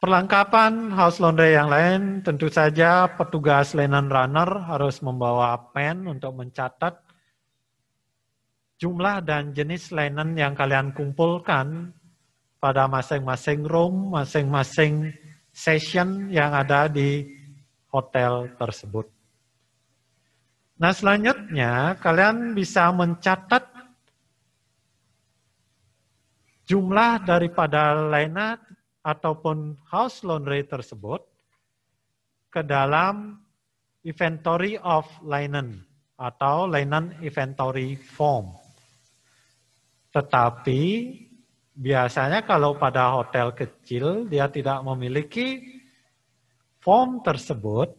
perlengkapan house laundry yang lain, tentu saja petugas linen runner harus membawa pen untuk mencatat jumlah dan jenis linen yang kalian kumpulkan pada masing-masing room, masing-masing session yang ada di hotel tersebut. Nah, selanjutnya kalian bisa mencatat jumlah daripada linen ataupun house laundry tersebut ke dalam inventory of linen atau linen inventory form. Tetapi biasanya kalau pada hotel kecil dia tidak memiliki form tersebut,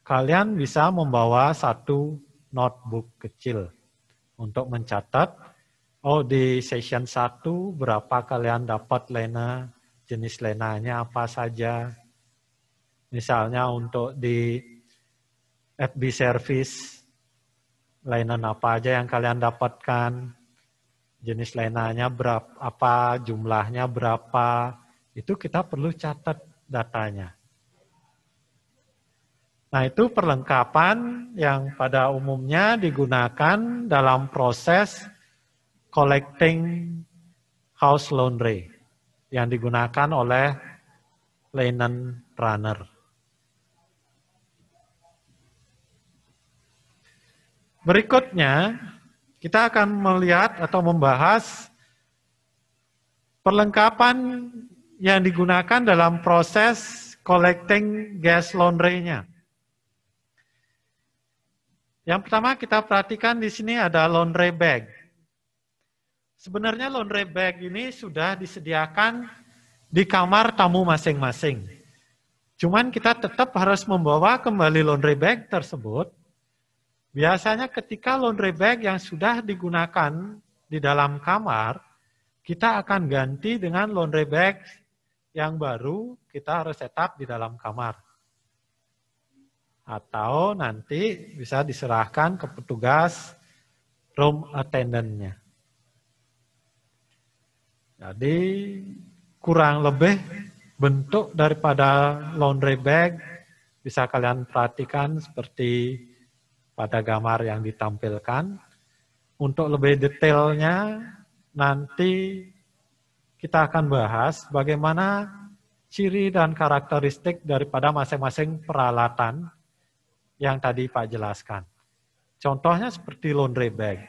kalian bisa membawa satu notebook kecil untuk mencatat, oh di session 1 berapa kalian dapat lena, jenis lenanya apa saja. Misalnya untuk di FB service, linen apa aja yang kalian dapatkan, jenis lenanya berapa, apa jumlahnya berapa, itu kita perlu catat datanya. Nah, itu perlengkapan yang pada umumnya digunakan dalam proses collecting house laundry yang digunakan oleh linen runner. Berikutnya, kita akan melihat atau membahas perlengkapan yang digunakan dalam proses collecting gas laundry-nya. Yang pertama kita perhatikan di sini ada laundry bag. Sebenarnya laundry bag ini sudah disediakan di kamar tamu masing-masing. Cuman kita tetap harus membawa kembali laundry bag tersebut. Biasanya ketika laundry bag yang sudah digunakan di dalam kamar, kita akan ganti dengan laundry bag yang baru, kita harus setup di dalam kamar. Atau nanti bisa diserahkan ke petugas room attendant-nya. Jadi kurang lebih bentuk daripada laundry bag bisa kalian perhatikan seperti pada gambar yang ditampilkan. Untuk lebih detailnya nanti kita akan bahas bagaimana ciri dan karakteristik daripada masing-masing peralatan yang tadi Pak jelaskan. Contohnya seperti laundry bag.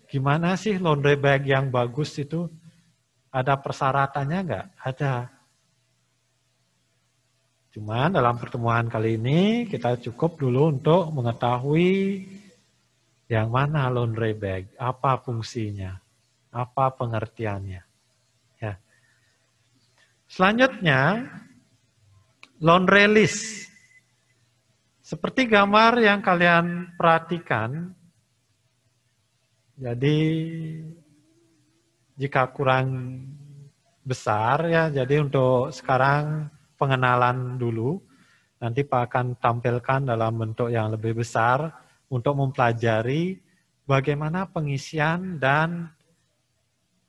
Gimana sih laundry bag yang bagus itu? Ada persyaratannya nggak? Ada. Cuman dalam pertemuan kali ini kita cukup dulu untuk mengetahui yang mana laundry bag, apa fungsinya, apa pengertiannya. Ya. Selanjutnya, laundry list. Seperti gambar yang kalian perhatikan, jadi jika kurang besar ya, jadi untuk sekarang pengenalan dulu, nanti Pak akan tampilkan dalam bentuk yang lebih besar untuk mempelajari bagaimana pengisian dan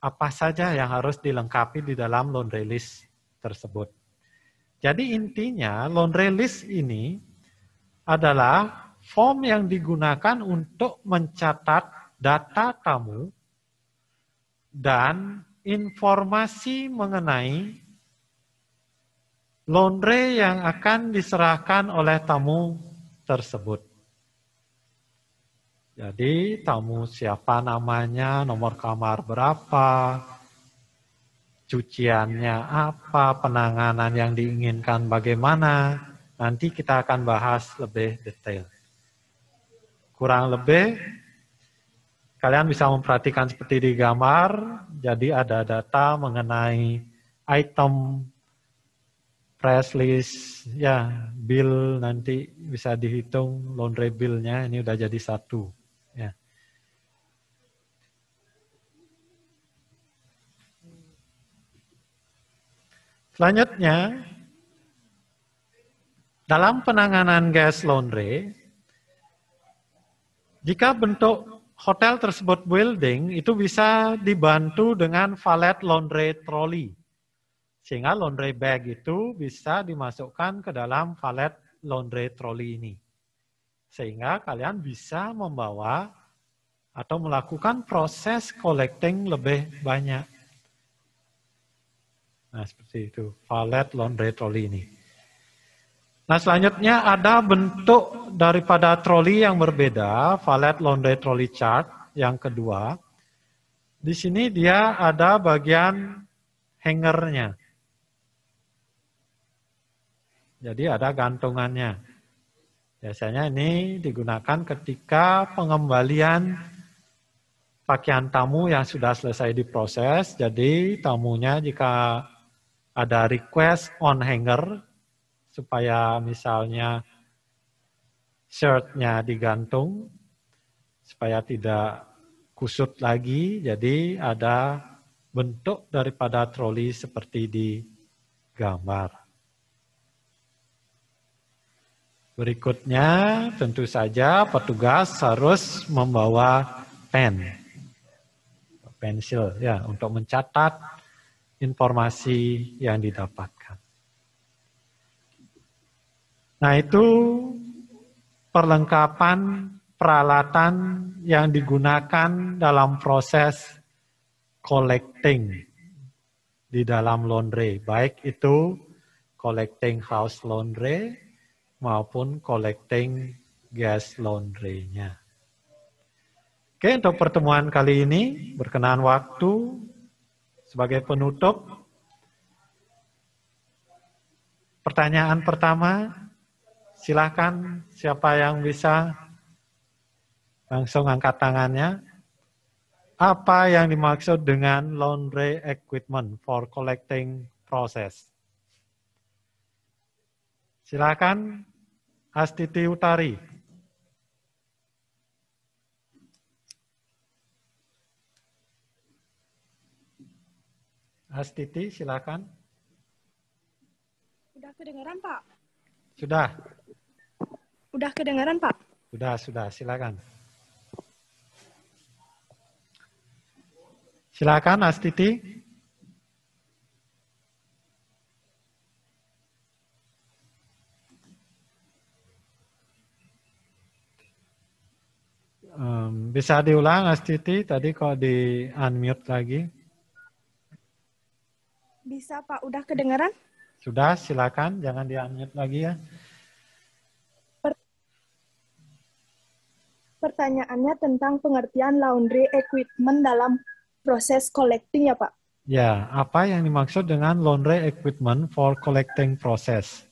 apa saja yang harus dilengkapi di dalam laundry list tersebut. Jadi intinya laundry list ini adalah form yang digunakan untuk mencatat data tamu dan informasi mengenai laundry yang akan diserahkan oleh tamu tersebut. Jadi tamu siapa namanya, nomor kamar berapa, cuciannya apa, penanganan yang diinginkan bagaimana. Nanti kita akan bahas lebih detail. Kurang lebih, kalian bisa memperhatikan seperti di gambar, jadi ada data mengenai item, price list, ya, bill nanti bisa dihitung, laundry bill-nya, ini udah jadi satu. Ya. Selanjutnya, dalam penanganan gas laundry, jika bentuk hotel tersebut building, itu bisa dibantu dengan valet laundry trolley. Sehingga laundry bag itu bisa dimasukkan ke dalam valet laundry trolley ini. Sehingga kalian bisa membawa atau melakukan proses collecting lebih banyak. Nah, seperti itu, valet laundry trolley ini. Nah, selanjutnya ada bentuk daripada troli yang berbeda, valet laundry trolley chart yang kedua. Di sini dia ada bagian hangernya. Jadi ada gantungannya. Biasanya ini digunakan ketika pengembalian pakaian tamu yang sudah selesai diproses. Jadi tamunya jika ada request on hanger, supaya misalnya shirt-nya digantung, supaya tidak kusut lagi, jadi ada bentuk daripada troli seperti di gambar. Berikutnya tentu saja petugas harus membawa pensil ya, untuk mencatat informasi yang didapatkan. Nah, itu perlengkapan peralatan yang digunakan dalam proses collecting di dalam laundry. Baik itu collecting house laundry maupun collecting gas laundry-nya. Oke, untuk pertemuan kali ini, berkenaan waktu, sebagai penutup, pertanyaan pertama, silakan siapa yang bisa langsung angkat tangannya. Apa yang dimaksud dengan laundry equipment for collecting process? Silakan Astiti Utari. Astiti, silakan. Udah kedengaran, Pak? Sudah. Udah kedengaran, Pak? Sudah, silakan. Silakan Astiti. Bisa diulang Astiti, tadi kok di unmute lagi. Bisa, Pak. Udah kedengaran? Sudah, silakan, jangan di unmute lagi ya. Pertanyaannya tentang pengertian laundry equipment dalam proses collecting ya Pak? Ya, apa yang dimaksud dengan laundry equipment for collecting process?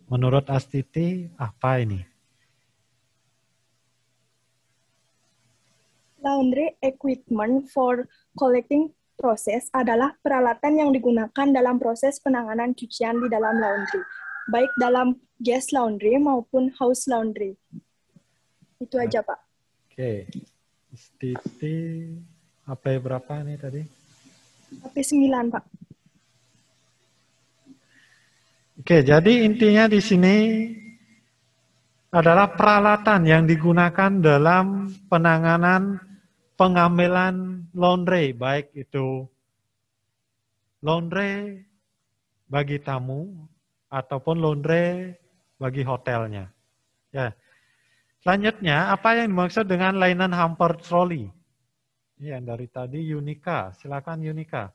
Menurut Astiti, apa ini? Laundry equipment for collecting process adalah peralatan yang digunakan dalam proses penanganan cucian di dalam laundry, baik dalam guest laundry maupun house laundry. Itu aja, Pak. Oke. Astiti, HP berapa nih tadi? HP 9, Pak. Oke, jadi intinya di sini adalah peralatan yang digunakan dalam penanganan pengambilan laundry, baik itu laundry bagi tamu ataupun laundry bagi hotelnya. Ya. Selanjutnya, apa yang dimaksud dengan linen hamper trolley? Ini yang dari tadi Yunika, silakan Yunika.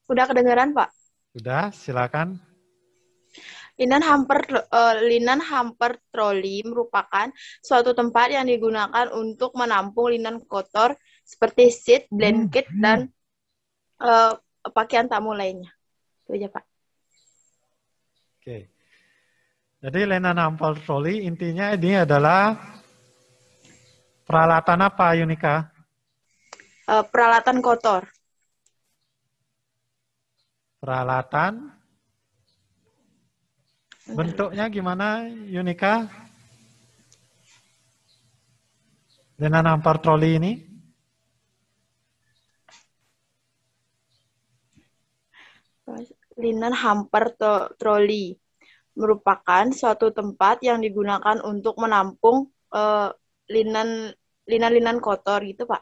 Udah kedengeran, Pak? Sudah, silakan. Linen hamper trolley merupakan suatu tempat yang digunakan untuk menampung linen kotor seperti sheet, blanket, dan pakaian tamu lainnya. Itu aja, Pak. Oke. Jadi linen hamper trolley intinya ini adalah peralatan apa, Yunika? Peralatan kotor. Peralatan. Bentuknya gimana, Yunika? Linen hamper trolley ini? Linen hamper trolley merupakan suatu tempat yang digunakan untuk menampung linen kotor gitu, Pak.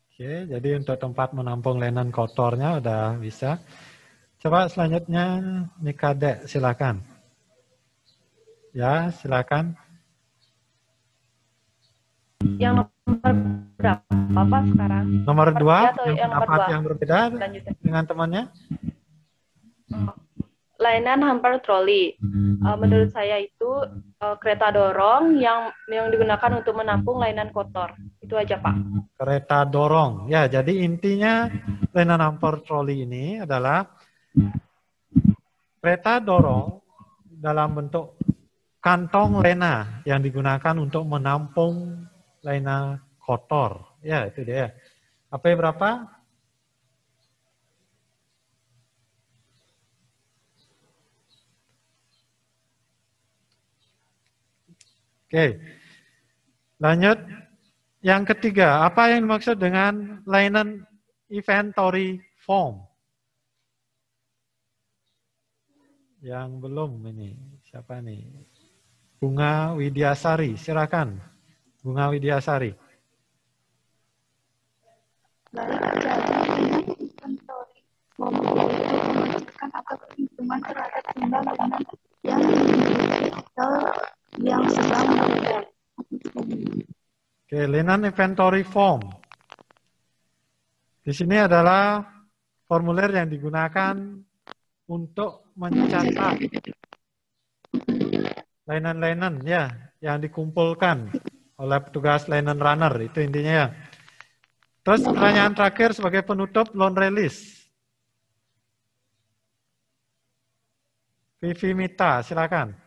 Oke, jadi untuk tempat menampung linen kotornya udah bisa. Coba selanjutnya Nikadek, silakan. Ya, silakan. Yang nomor berapa Pak sekarang? Nomor 2, yang pendapat nomor 2. yang berbeda Lanjutin. dengan temannya. Linen hamper trolley. Menurut saya itu kereta dorong yang digunakan untuk menampung linen kotor. Itu aja, Pak. Kereta dorong. Ya, jadi intinya linen hamper trolley ini adalah kereta dorong dalam bentuk kantong lena yang digunakan untuk menampung lena kotor. Ya, itu dia. HP berapa? Oke. Lanjut. Yang ketiga, apa yang dimaksud dengan linen inventory form? Yang belum ini, siapa nih? Bunga Widyasari, silakan. Bunga Widyasari. Memastikan atau perhitungan terhadap jumlah linen yang sedang beredar. Oke, linen inventory form. Di sini adalah formulir yang digunakan untuk mencatat linen-linen ya yang dikumpulkan oleh petugas linen runner, itu intinya ya. Terus pertanyaan terakhir sebagai penutup, laundry list. Vivi Mita, silakan.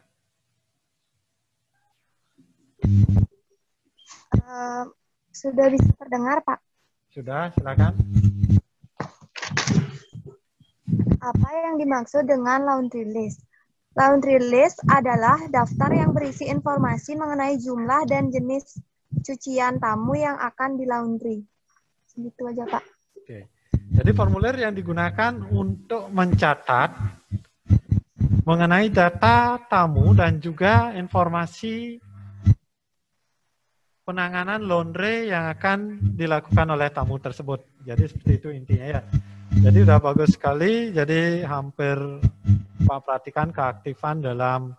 Sudah bisa terdengar, Pak? Sudah, silakan. Apa yang dimaksud dengan laundry list? Laundry list adalah daftar yang berisi informasi mengenai jumlah dan jenis cucian tamu yang akan dilaundry. Segitu aja, Pak. Oke. Jadi formulir yang digunakan untuk mencatat mengenai data tamu dan juga informasi penanganan laundry yang akan dilakukan oleh tamu tersebut. Jadi seperti itu intinya ya. Jadi udah bagus sekali. Jadi hampir Pak perhatikan keaktifan dalam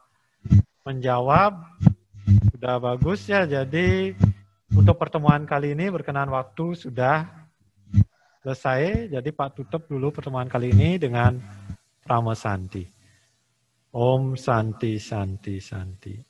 menjawab. Sudah bagus ya. Jadi untuk pertemuan kali ini berkenan waktu sudah selesai. Jadi Pak tutup dulu pertemuan kali ini dengan Pramosanti. Om Santi Santi Santi.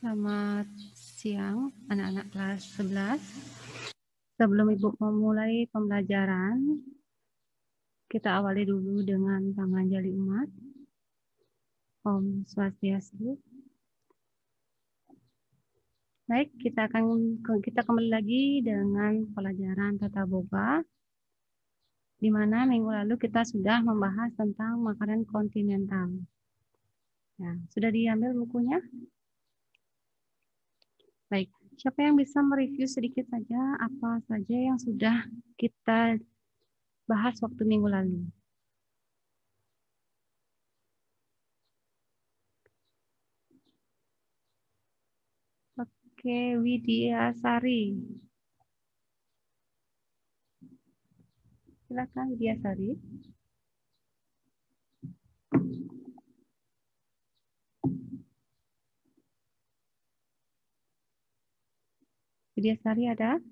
Selamat siang anak-anak kelas 11. Sebelum Ibu memulai pembelajaran, Kita awali dulu dengan tangan jali umat. Om Swastiastu. Baik, kita kembali lagi dengan pelajaran Tata Boga, di mana minggu lalu kita sudah membahas tentang makanan kontinental. Ya, sudah diambil bukunya? Baik, siapa yang bisa mereview sedikit saja apa saja yang sudah kita bahas waktu minggu lalu? Oke, Widya Sari. Silakan Widya Sari. Widya Sari ada?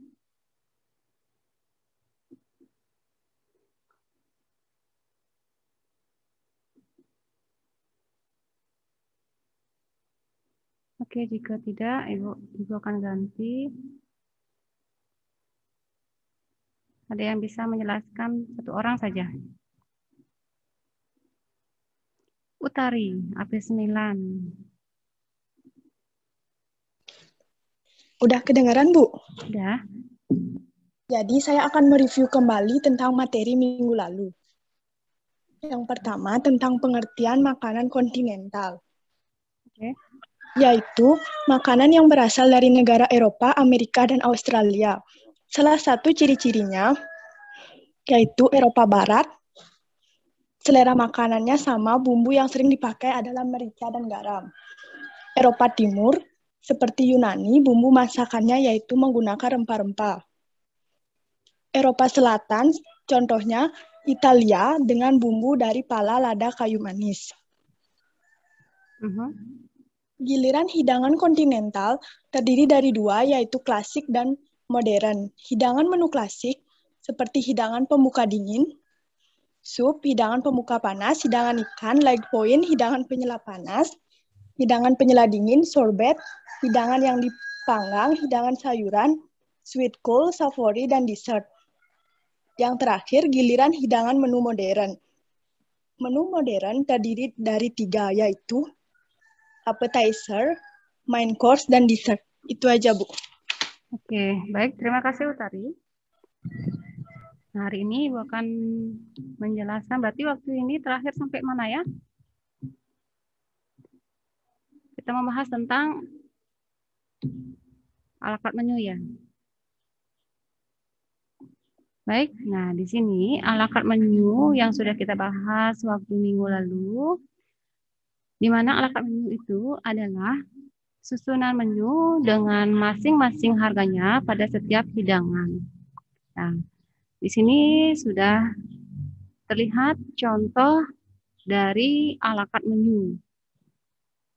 Oke, jika tidak, Ibu akan ganti. Ada yang bisa menjelaskan satu orang saja? Utari, AP9. Udah kedengaran, Bu? Udah. Jadi saya akan mereview kembali tentang materi minggu lalu. Yang pertama tentang pengertian makanan kontinental. Oke. Yaitu makanan yang berasal dari negara Eropa, Amerika, dan Australia. Salah satu ciri-cirinya yaitu Eropa Barat, selera makanannya sama, bumbu yang sering dipakai adalah merica dan garam. Eropa Timur, seperti Yunani, bumbu masakannya yaitu menggunakan rempah-rempah. Eropa Selatan, contohnya Italia dengan bumbu dari pala, lada, kayu manis. Giliran hidangan kontinental terdiri dari dua, yaitu klasik dan modern. Hidangan menu klasik seperti hidangan pembuka dingin, sup, hidangan pembuka panas, hidangan ikan, light point, hidangan penyela panas, hidangan penyela dingin, sorbet, hidangan yang dipanggang, hidangan sayuran, sweet cool, savory, dan dessert. Yang terakhir, giliran hidangan menu modern. Menu modern terdiri dari tiga, yaitu appetizer, main course, dan dessert. Itu aja, Bu. Oke, baik. Terima kasih, Utari. Nah, hari ini Ibu akan menjelaskan, berarti waktu ini terakhir sampai mana ya? Kita membahas tentang ala carte menu ya. Baik, nah di sini ala carte menu yang sudah kita bahas waktu minggu lalu, di mana ala carte menu itu adalah susunan menu dengan masing-masing harganya pada setiap hidangan. Nah, di sini sudah terlihat contoh dari ala carte menu.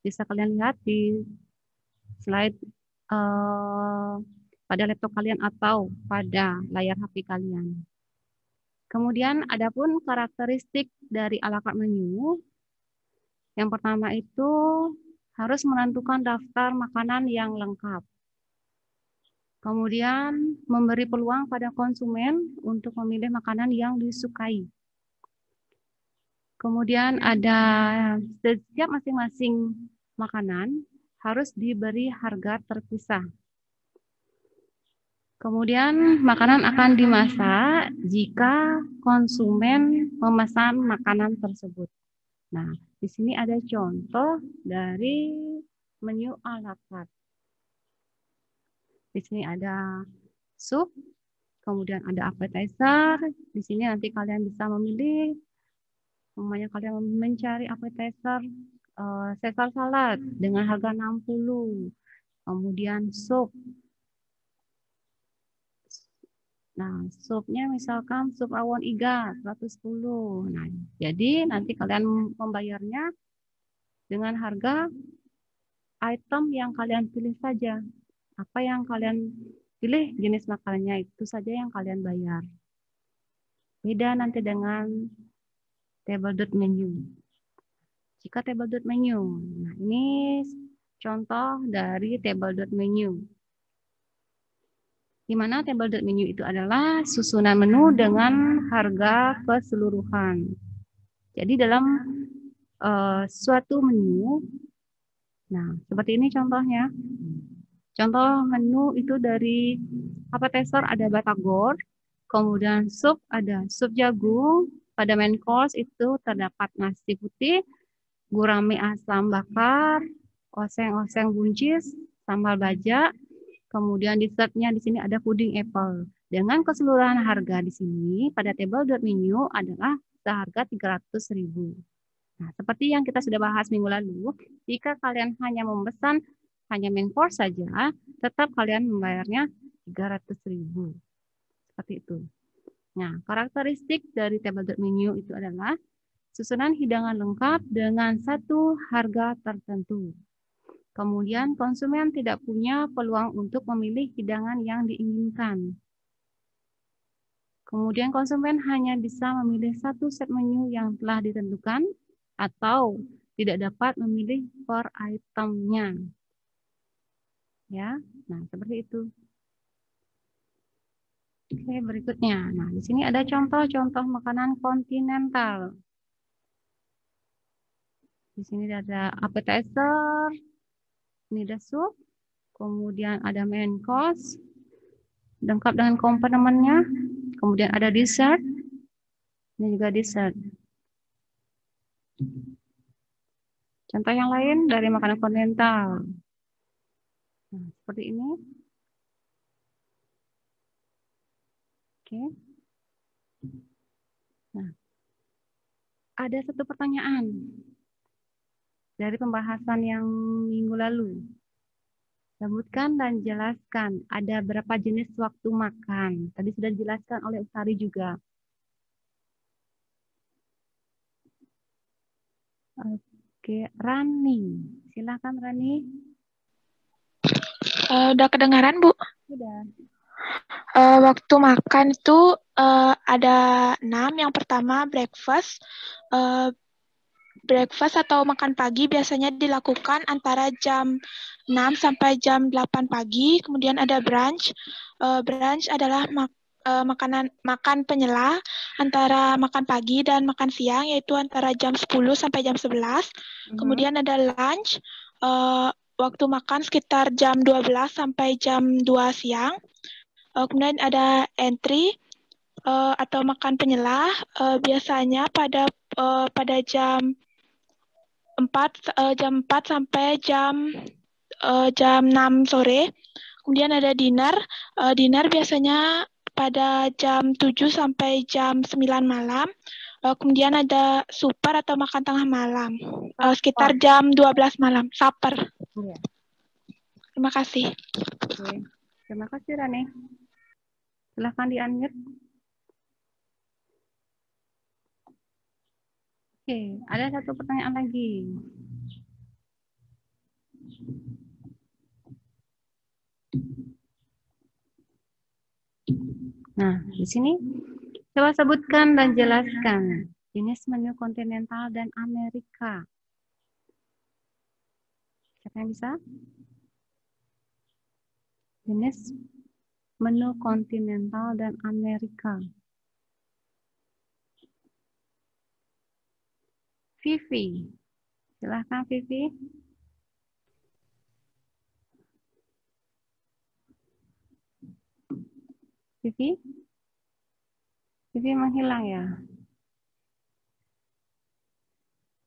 Bisa kalian lihat di slide pada laptop kalian atau pada layar HP kalian. Kemudian adapun karakteristik dari ala carte menu, yang pertama itu harus menentukan daftar makanan yang lengkap. Kemudian memberi peluang pada konsumen untuk memilih makanan yang disukai. Kemudian ada setiap masing-masing makanan harus diberi harga terpisah. Kemudian makanan akan dimasak jika konsumen memesan makanan tersebut. Nah, di sini ada contoh dari menu ala carte. Di sini ada sup, kemudian ada appetizer. Di sini nanti kalian bisa memilih, umpamanya kalian mencari appetizer Caesar salad dengan harga 60. Kemudian sup. Nah, supnya misalkan sup rawon iga 110. Nah, jadi nanti kalian membayarnya dengan harga item yang kalian pilih saja. Apa yang kalian pilih jenis makanannya itu saja yang kalian bayar. Beda nanti dengan table dot menu. Jika table dot menu, nah ini contoh dari table dot menu. di mana table menu itu adalah susunan menu dengan harga keseluruhan. Jadi dalam suatu menu, nah seperti ini contohnya. Contoh menu itu dari appetizer ada batagor, kemudian sup ada sup jagung, pada main course itu terdapat nasi putih, gurame asam bakar, oseng-oseng buncis, sambal baja, kemudian dessertnya di sini ada puding apple. Dengan keseluruhan harga di sini pada table.menu adalah seharga 300.000. Nah, seperti yang kita sudah bahas minggu lalu, jika kalian hanya memesan hanya main course saja, tetap kalian membayarnya 300.000. Seperti itu. Nah, karakteristik dari table.menu itu adalah susunan hidangan lengkap dengan satu harga tertentu. Kemudian konsumen tidak punya peluang untuk memilih hidangan yang diinginkan. Kemudian konsumen hanya bisa memilih satu set menu yang telah ditentukan atau tidak dapat memilih per itemnya. Ya, nah seperti itu. Oke, berikutnya. Nah, di sini ada contoh-contoh makanan kontinental. Di sini ada appetizer, ini ada sup, kemudian ada main course, lengkap dengan komponen-nya, kemudian ada dessert, ini juga dessert. Contoh yang lain dari makanan kontinental. Nah, seperti ini. Oke. Nah, ada satu pertanyaan dari pembahasan yang minggu lalu. Sebutkan dan jelaskan ada berapa jenis waktu makan. Tadi sudah dijelaskan oleh Utari juga. Oke, Rani. Silakan Rani. Udah kedengaran, Bu? Sudah. Waktu makan itu ada 6. Yang pertama breakfast. Breakfast atau makan pagi biasanya dilakukan antara jam 6 sampai jam 8 pagi. Kemudian ada brunch. Brunch adalah makan penyela antara makan pagi dan makan siang, yaitu antara jam 10 sampai jam 11. Kemudian ada lunch. Waktu makan sekitar jam 12 sampai jam 2 siang. Kemudian ada entry atau makan penyela, biasanya pada jam 4 sampai jam 6 sore. Kemudian ada dinner. Dinner biasanya pada jam 7 sampai jam 9 malam. Kemudian ada supper atau makan tengah malam. Sekitar jam 12 malam. Supper. Ya. Terima kasih. Oke. Terima kasih Rani. Silahkan di-unmute. Oke, ada satu pertanyaan lagi. Nah, di sini coba sebutkan dan jelaskan jenis menu kontinental dan Amerika. Siapa yang bisa? Jenis menu kontinental dan Amerika. Vivi. Silahkan Vivi. Vivi? Vivi menghilang ya?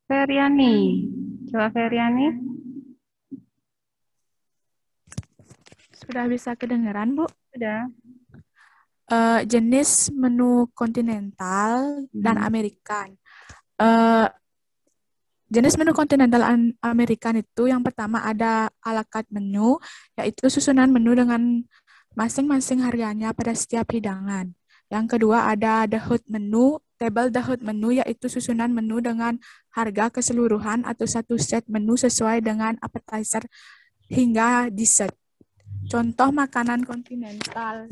Feriani. Coba Feriani. Sudah bisa kedengaran, Bu? Sudah. Jenis menu kontinental dan Amerikan. Jenis menu kontinental Amerikan itu yang pertama ada a la carte menu, yaitu susunan menu dengan masing-masing harganya pada setiap hidangan. Yang kedua ada the hot menu, table the hot menu, yaitu susunan menu dengan harga keseluruhan atau satu set menu sesuai dengan appetizer hingga dessert. Contoh makanan kontinental.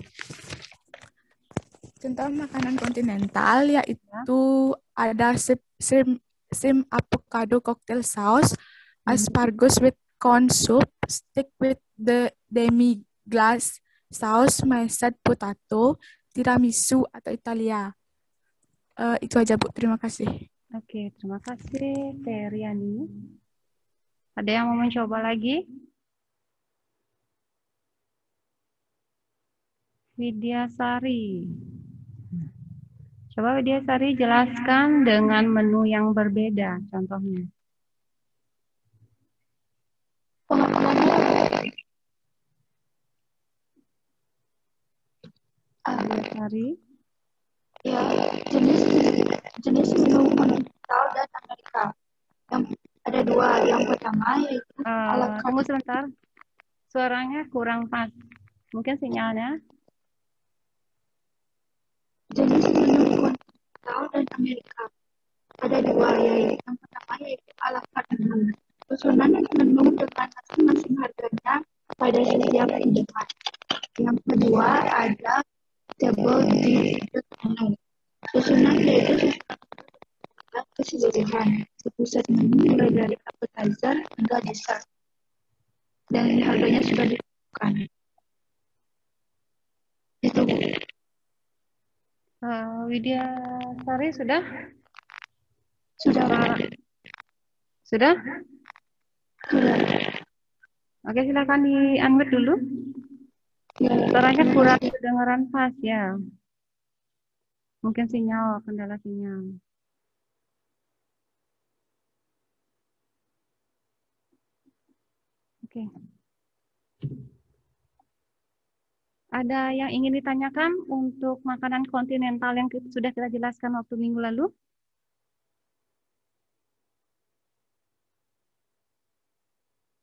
Yaitu ada shrimp avocado cocktail sauce, asparagus with corn soup, steak with the demi-glace saus mashed potato, tiramisu atau Italia. Itu aja Bu, terima kasih. Oke, terima kasih Teh Riani. Ada yang mau mencoba lagi? Widyasari. Coba Widyasari jelaskan dengan menu yang berbeda, contohnya. Widyasari. Ya, jenis menu kontinental dan Amerika. Yang ada dua. Yang pertama yaitu ala Tunggu sebentar. Suaranya kurang pas. Mungkin sinyalnya. Jenis menu kontinental dan Amerika. Ada dua, yaitu yang pertama yaitu ala carte menu. Susunan menu dengan masing-masing harganya pada setiap hidangan. Yang kedua ada table dessert menu. Susunan yaitu susunan keseluruhan. Pusat menu mulai dari appetizer hingga dessert. Dan harganya sudah ditentukan. Itu. Widyasari sudah? Sudah. Sudah? Sudah. Oke, silakan di-unmute dulu. Suaranya kurang kedengaran pas ya. Mungkin sinyal, kendala sinyal. Oke. Ada yang ingin ditanyakan untuk makanan kontinental yang sudah kita jelaskan waktu minggu lalu?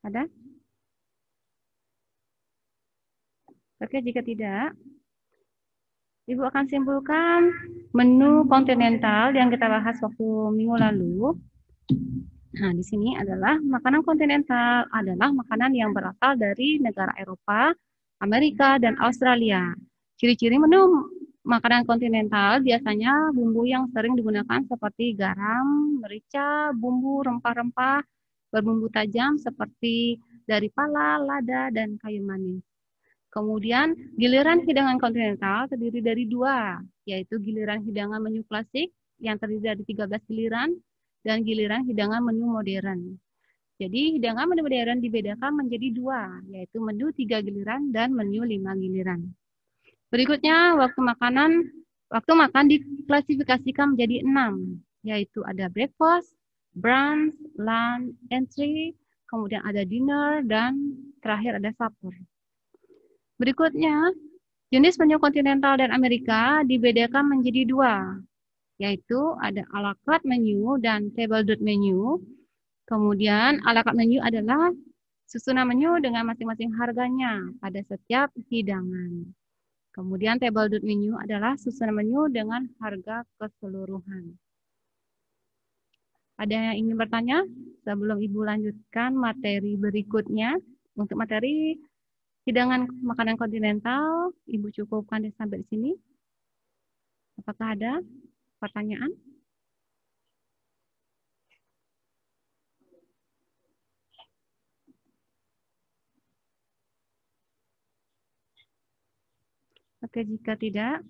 Ada? Oke, jika tidak, Ibu akan simpulkan menu kontinental yang kita bahas waktu minggu lalu. Nah, di sini adalah makanan kontinental adalah makanan yang berasal dari negara Eropa, Amerika, dan Australia. Ciri-ciri menu makanan kontinental biasanya bumbu yang sering digunakan seperti garam, merica, bumbu rempah-rempah, berbumbu tajam seperti dari pala, lada, dan kayu manis. Kemudian giliran hidangan kontinental terdiri dari dua, yaitu giliran hidangan menu klasik yang terdiri dari 13 giliran, dan giliran hidangan menu modern. Jadi hidangan menu modern dibedakan menjadi dua, yaitu menu 3 giliran dan menu 5 giliran. Berikutnya waktu makan diklasifikasikan menjadi 6, yaitu ada breakfast, brunch, lunch, entry, kemudian ada dinner, dan terakhir ada supper. Berikutnya, jenis menu kontinental dan Amerika dibedakan menjadi dua, yaitu ada à la carte menu dan table d'hôte menu. Kemudian à la carte menu adalah susunan menu dengan masing-masing harganya pada setiap hidangan. Kemudian table d'hôte menu adalah susunan menu dengan harga keseluruhan. Ada yang ingin bertanya sebelum Ibu lanjutkan materi berikutnya? Untuk materi hidangan makanan kontinental, Ibu cukupkan sampai di sini. Apakah ada pertanyaan? Oke, jika tidak,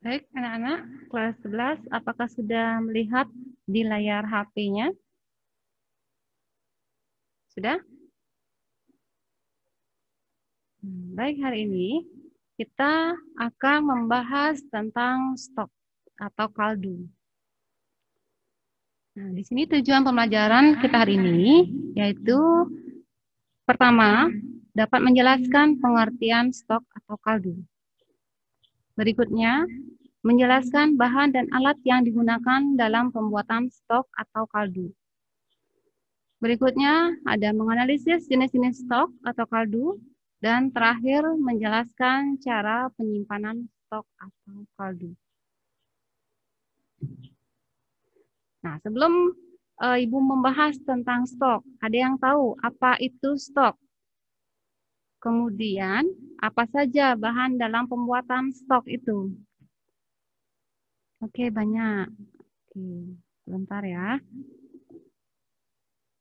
baik, anak-anak kelas 11, apakah sudah melihat di layar HP-nya? Sudah? Baik, hari ini kita akan membahas tentang stok atau kaldu. Nah, di sini tujuan pembelajaran kita hari ini yaitu pertama, dapat menjelaskan pengertian stok atau kaldu. Berikutnya, menjelaskan bahan dan alat yang digunakan dalam pembuatan stok atau kaldu. Berikutnya, ada menganalisis jenis-jenis stok atau kaldu, dan terakhir menjelaskan cara penyimpanan stok atau kaldu. Nah, sebelum Ibu membahas tentang stok, ada yang tahu apa itu stok? Kemudian, apa saja bahan dalam pembuatan stok itu? Oke, banyak. Oke, sebentar ya.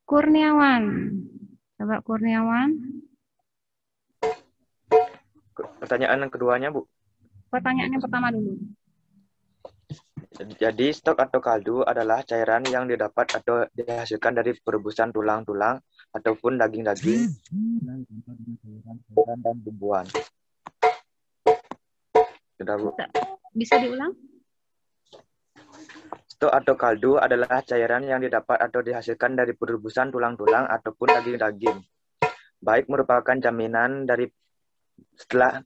Kurniawan. Coba Kurniawan. Pertanyaan yang keduanya, Bu. Pertanyaan yang pertama dulu. Jadi stok atau kaldu adalah cairan yang didapat atau dihasilkan dari perebusan tulang-tulang ataupun daging-daging dan bumbuan. Sudah, Bu. Bisa diulang? Stok atau kaldu adalah cairan yang didapat atau dihasilkan dari perebusan tulang-tulang ataupun daging-daging. Baik merupakan jaminan dari setelah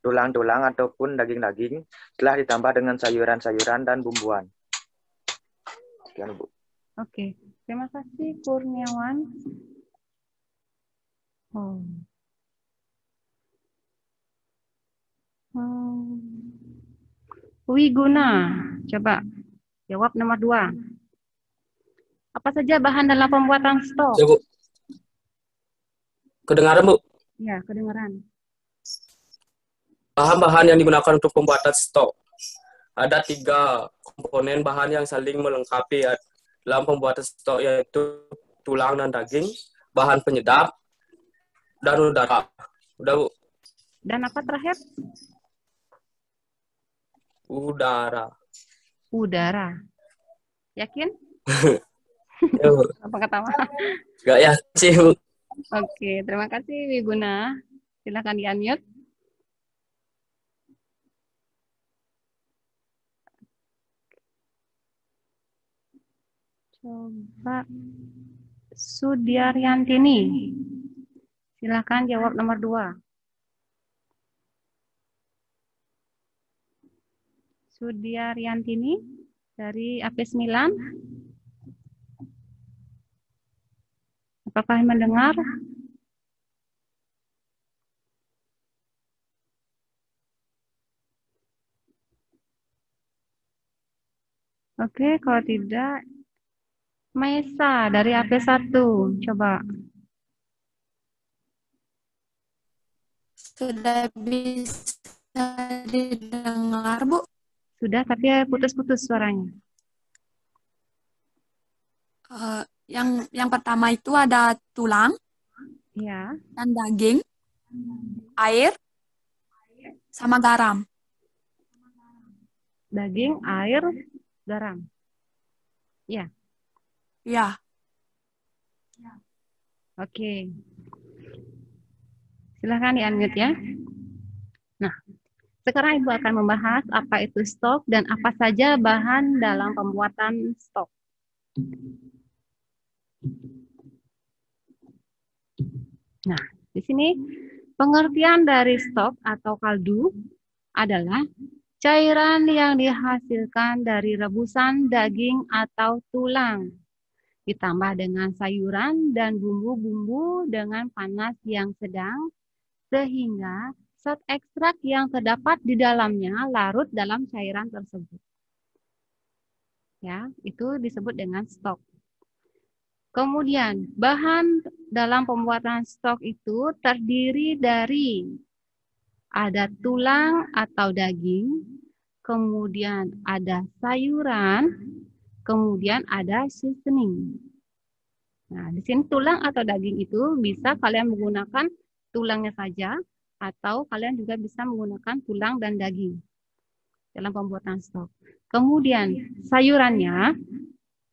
tulang-tulang ataupun daging-daging setelah ditambah dengan sayuran-sayuran dan bumbuan. Sekian, Bu. Oke, terima kasih Kurniawan. Wiguna, coba jawab nomor 2. Apa saja bahan dalam pembuatan stok? Ya, Bu. Kedengaran, Bu? Ya, kedengaran. Bahan-bahan yang digunakan untuk pembuatan stok. Ada 3 komponen bahan yang saling melengkapi dalam pembuatan stok, yaitu tulang dan daging, bahan penyedap, dan udara. Udah, Bu? Dan apa terakhir? Udara. Udara. Yakin? Ya, Bu. Apa ketawa? Gak yakin, Bu. Oke, terima kasih Wiguna. Silakan di-unmute. Coba Sudiaryantini. Silakan jawab nomor 2. Sudiaryantini dari AP9. Apakah mendengar? Oke, kalau tidak, Maesa dari AP1. Coba. Sudah bisa didengar, Bu? Sudah, tapi putus-putus suaranya. Yang pertama itu ada tulang, ya, dan daging, air, sama garam. Daging, air, garam. Ya. Ya. Oke. Silahkan di-unmute ya. Nah, sekarang Ibu akan membahas apa itu stok dan apa saja bahan dalam pembuatan stok. Nah, di sini pengertian dari stok atau kaldu adalah cairan yang dihasilkan dari rebusan daging atau tulang, ditambah dengan sayuran dan bumbu-bumbu dengan panas yang sedang, sehingga zat ekstrak yang terdapat di dalamnya larut dalam cairan tersebut. Ya, itu disebut dengan stok. Kemudian, bahan dalam pembuatan stok itu terdiri dari ada tulang atau daging, kemudian ada sayuran, kemudian ada seasoning. Nah, di sini tulang atau daging itu bisa kalian menggunakan tulangnya saja, atau kalian juga bisa menggunakan tulang dan daging dalam pembuatan stok. Kemudian sayurannya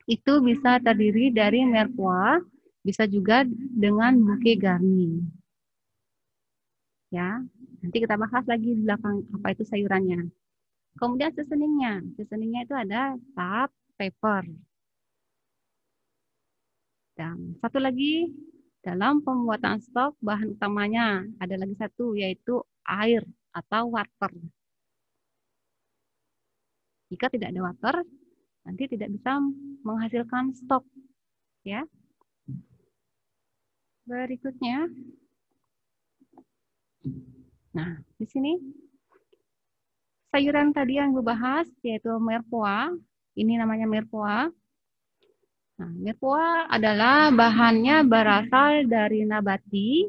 itu bisa terdiri dari merpois, bisa juga dengan bouquet garni. Ya. Nanti kita bahas lagi di belakang apa itu sayurannya. Kemudian seasoningnya. Seasoningnya itu ada salt, pepper. Dan satu lagi, dalam pembuatan stok bahan utamanya ada lagi satu, yaitu air atau water. Jika tidak ada water, nanti tidak bisa menghasilkan stok. Ya. Berikutnya. Nah, di sini sayuran tadi yang gue bahas yaitu mirepoix. Ini namanya mirepoix. Nah, mirepoix adalah bahannya berasal dari nabati,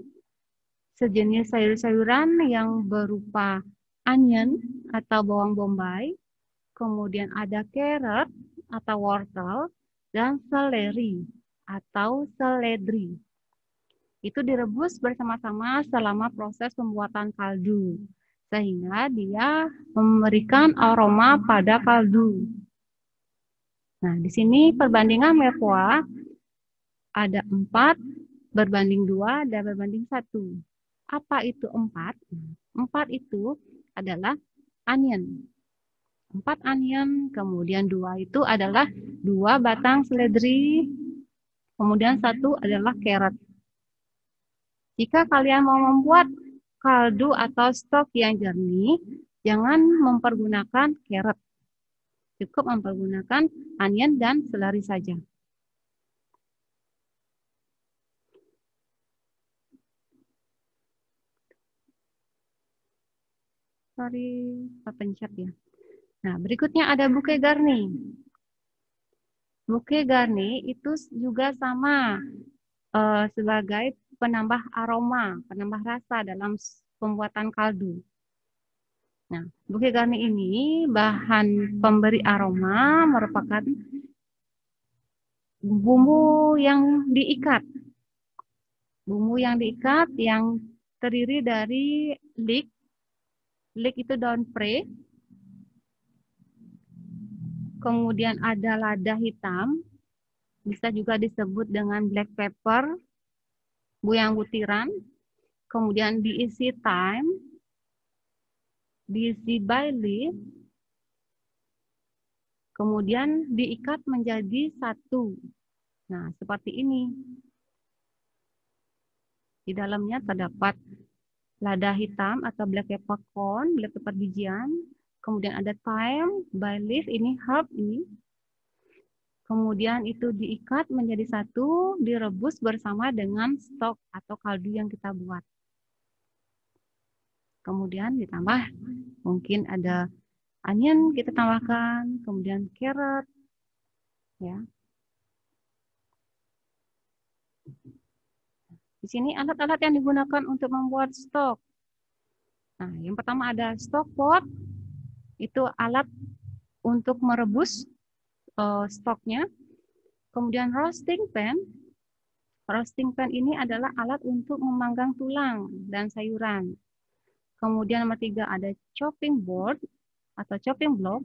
sejenis sayur-sayuran yang berupa onion atau bawang bombay, kemudian ada carrot atau wortel, dan seleri atau seledri. Itu direbus bersama-sama selama proses pembuatan kaldu, sehingga dia memberikan aroma pada kaldu. Nah, di sini perbandingan mirepoix ada 4 berbanding 2 dan berbanding 1. Apa itu 4? 4 itu adalah onion. 4 onion, kemudian 2 itu adalah 2 batang seledri, kemudian 1 adalah carrot. Jika kalian mau membuat kaldu atau stok yang jernih, jangan mempergunakan carrot. Cukup mempergunakan onion dan seleri saja. Sorry, pencet ya. Nah, berikutnya ada bouquet garni. Bouquet garni itu juga sama sebagai penambah aroma, penambah rasa dalam pembuatan kaldu. Nah, bouquet garni ini bahan pemberi aroma merupakan bumbu yang diikat. Bumbu yang diikat yang terdiri dari leek. Leek itu daun pre. Kemudian ada lada hitam. Bisa juga disebut dengan black pepper. Buyang butiran. Kemudian diisi thyme. Diisi bay leaf, kemudian diikat menjadi satu. Nah, seperti ini. Di dalamnya terdapat lada hitam atau black pepper corn, black pepper bijian, kemudian ada thyme, bay leaf, ini herb ini. Kemudian itu diikat menjadi satu, direbus bersama dengan stok atau kaldu yang kita buat. Kemudian ditambah mungkin ada onion kita tambahkan, kemudian carrot, ya. Di sini alat-alat yang digunakan untuk membuat stok. Nah, yang pertama ada stock pot, itu alat untuk merebus stoknya. Kemudian roasting pan. Roasting pan ini adalah alat untuk memanggang tulang dan sayuran. Kemudian nomor 3 ada chopping board atau chopping block.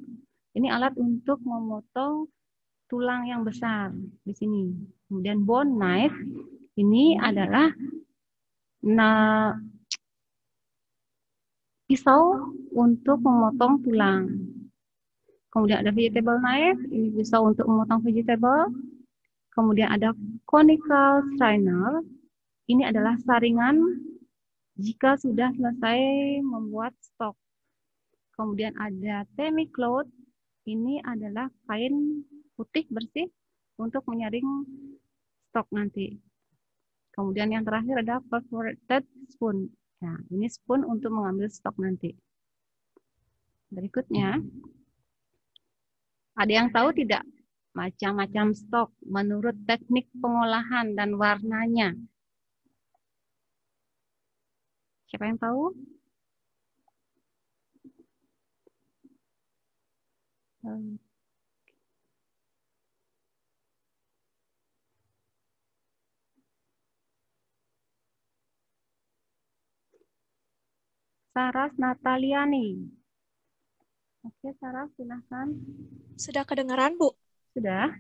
Ini alat untuk memotong tulang yang besar di sini. Kemudian bone knife ini adalah pisau untuk memotong tulang. Kemudian ada vegetable knife, ini pisau untuk memotong vegetable. Kemudian ada conical strainer, ini adalah saringan jika sudah selesai membuat stok. Kemudian ada demi-cloth, ini adalah kain putih bersih untuk menyaring stok nanti. Kemudian yang terakhir ada perforated spoon. Nah, ini spoon untuk mengambil stok nanti. Berikutnya, ada yang tahu tidak macam-macam stok menurut teknik pengolahan dan warnanya? Siapa yang tahu? Saras Nataliani. Oke, Saras, silahkan. Sudah kedengaran, Bu? Sudah.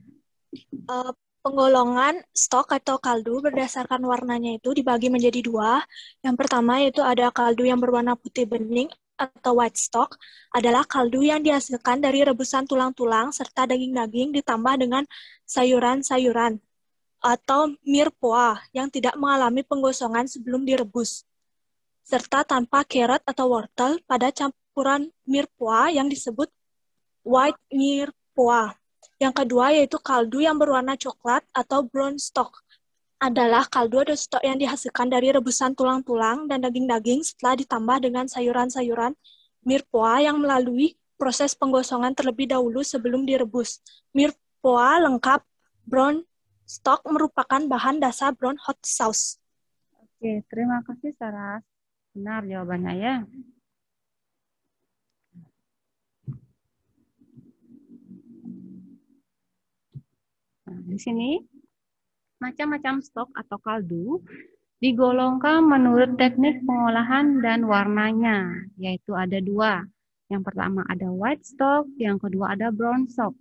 Penggolongan stok atau kaldu berdasarkan warnanya itu dibagi menjadi dua. Yang pertama yaitu ada kaldu yang berwarna putih bening atau white stock, adalah kaldu yang dihasilkan dari rebusan tulang-tulang serta daging-daging ditambah dengan sayuran-sayuran atau mirepoix yang tidak mengalami penggosongan sebelum direbus, serta tanpa carrot atau wortel pada campuran mirepoix yang disebut white mirepoix. Yang kedua yaitu kaldu yang berwarna coklat atau brown stock, adalah kaldu atau stok yang dihasilkan dari rebusan tulang-tulang dan daging-daging setelah ditambah dengan sayuran-sayuran mirepoix yang melalui proses penggosongan terlebih dahulu sebelum direbus. Mirepoix lengkap brown stock merupakan bahan dasar brown hot sauce. Oke, terima kasih Saras. Benar jawabannya ya. Nah, di sini macam-macam stok atau kaldu digolongkan menurut teknik pengolahan dan warnanya, yaitu ada dua. Yang pertama ada white stock, yang kedua ada brown stock.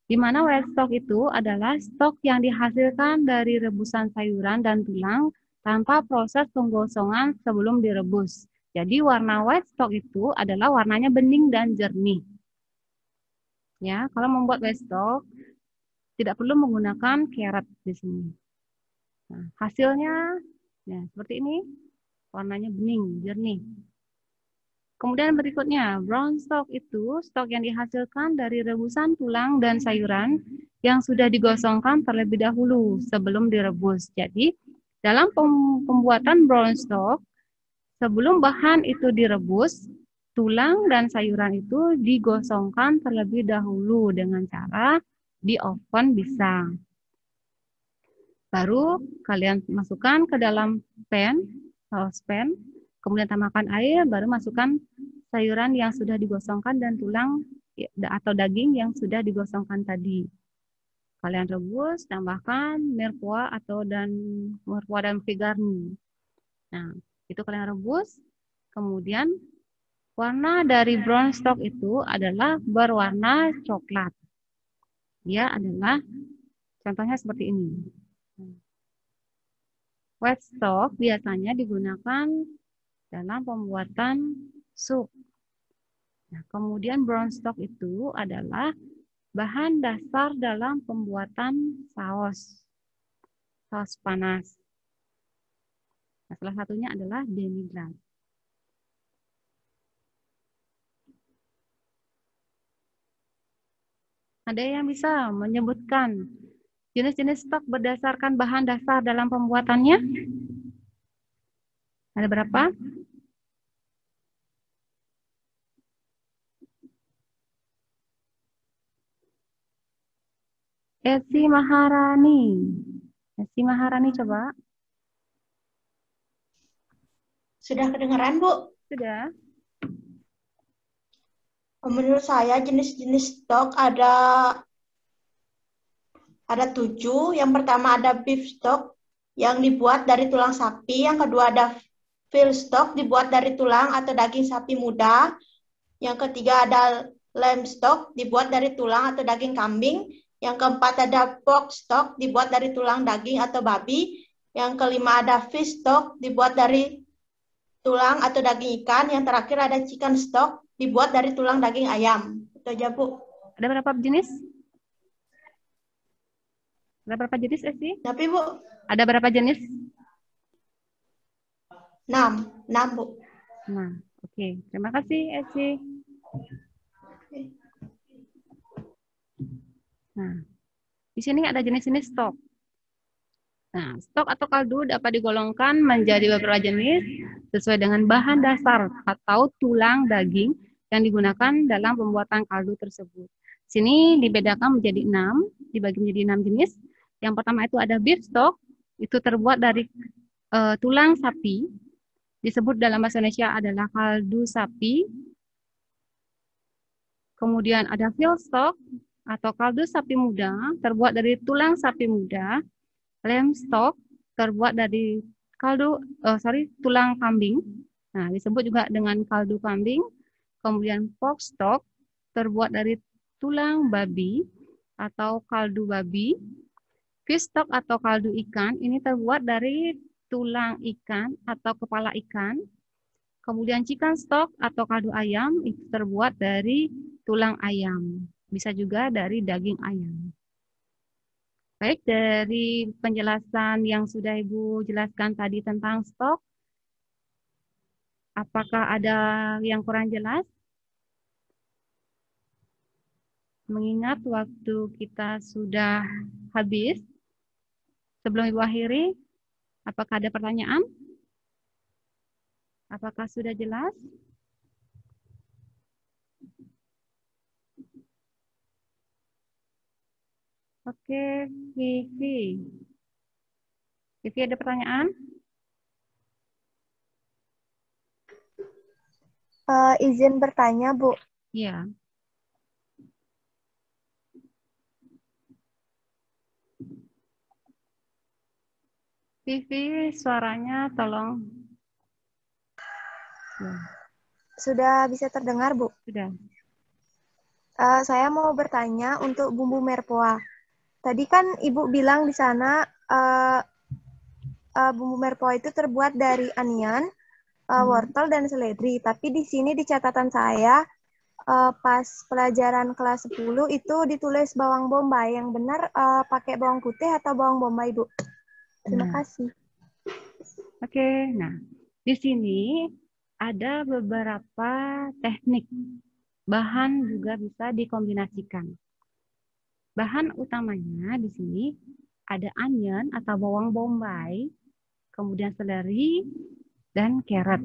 Di mana white stock itu adalah stok yang dihasilkan dari rebusan sayuran dan tulang tanpa proses penggosongan sebelum direbus. Jadi warna white stock itu adalah warnanya bening dan jernih. Ya, kalau membuat white stock tidak perlu menggunakan carrot di sini. Nah, hasilnya ya, seperti ini, warnanya bening, jernih. Kemudian berikutnya, brown stock itu stok yang dihasilkan dari rebusan tulang dan sayuran yang sudah digosongkan terlebih dahulu sebelum direbus. Jadi, dalam pembuatan brown stock, sebelum bahan itu direbus, tulang dan sayuran itu digosongkan terlebih dahulu dengan cara di oven bisa. Baru kalian masukkan ke dalam saucepan, kemudian tambahkan air, baru masukkan sayuran yang sudah digosongkan dan tulang atau daging yang sudah digosongkan tadi. Kalian rebus, tambahkan mirepoix dan frigarni. Nah, itu kalian rebus. Kemudian warna dari brown stock itu adalah berwarna coklat. Dia adalah contohnya seperti ini. White stock biasanya digunakan dalam pembuatan sup. Nah, kemudian brown stock itu adalah bahan dasar dalam pembuatan saus panas. Nah, salah satunya adalah demi-glace. Ada yang bisa menyebutkan jenis-jenis stok berdasarkan bahan dasar dalam pembuatannya? Ada berapa? Esi Maharani coba. Sudah kedengaran, Bu? Sudah. Menurut saya jenis-jenis stok ada 7. Yang pertama ada beef stock yang dibuat dari tulang sapi. Yang kedua ada veal stock dibuat dari tulang atau daging sapi muda. Yang ketiga ada lamb stock dibuat dari tulang atau daging kambing. Yang keempat ada pork stock dibuat dari tulang daging atau babi. Yang kelima ada fish stock dibuat dari tulang atau daging ikan. Yang terakhir ada chicken stock dibuat dari tulang daging ayam. Itu aja, Bu. Ada berapa jenis? Ada berapa jenis, Esi? Tapi, Bu. Ada berapa jenis? 6, Bu. Nah, oke. Terima kasih, Esi. Nah, di sini ada jenis-jenis stok. Nah, stok atau kaldu dapat digolongkan menjadi beberapa jenis sesuai dengan bahan dasar atau tulang daging yang digunakan dalam pembuatan kaldu tersebut. Sini dibedakan menjadi 6, dibagi menjadi 6 jenis. Yang pertama itu ada beef stock, itu terbuat dari tulang sapi. Disebut dalam bahasa Indonesia adalah kaldu sapi. Kemudian ada veal stock atau kaldu sapi muda, terbuat dari tulang sapi muda. Lamb stock terbuat dari tulang kambing. Nah, disebut juga dengan kaldu kambing. Kemudian pork stock terbuat dari tulang babi atau kaldu babi. Fish stock atau kaldu ikan ini terbuat dari tulang ikan atau kepala ikan. Kemudian chicken stock atau kaldu ayam itu terbuat dari tulang ayam. Bisa juga dari daging ayam. Baik, dari penjelasan yang sudah Ibu jelaskan tadi tentang stok, apakah ada yang kurang jelas? Mengingat waktu kita sudah habis, sebelum Ibu akhiri, apakah ada pertanyaan? Apakah sudah jelas? Oke, Vivi. Vivi ada pertanyaan? Izin bertanya, Bu. Iya. Vivi, suaranya tolong. Ya. Sudah bisa terdengar, Bu? Sudah. Saya mau bertanya untuk bumbu merpoa. Tadi kan Ibu bilang di sana bumbu merpoa itu terbuat dari onion, wortel, dan seledri. Tapi di sini di catatan saya, pas pelajaran kelas 10 itu ditulis bawang bombay. Yang benar pakai bawang putih atau bawang bombay, Bu? Terima kasih. Oke, nah di sini ada beberapa teknik. Bahan juga bisa dikombinasikan. Bahan utamanya di sini ada onion atau bawang bombay, kemudian seledri, dan carrot.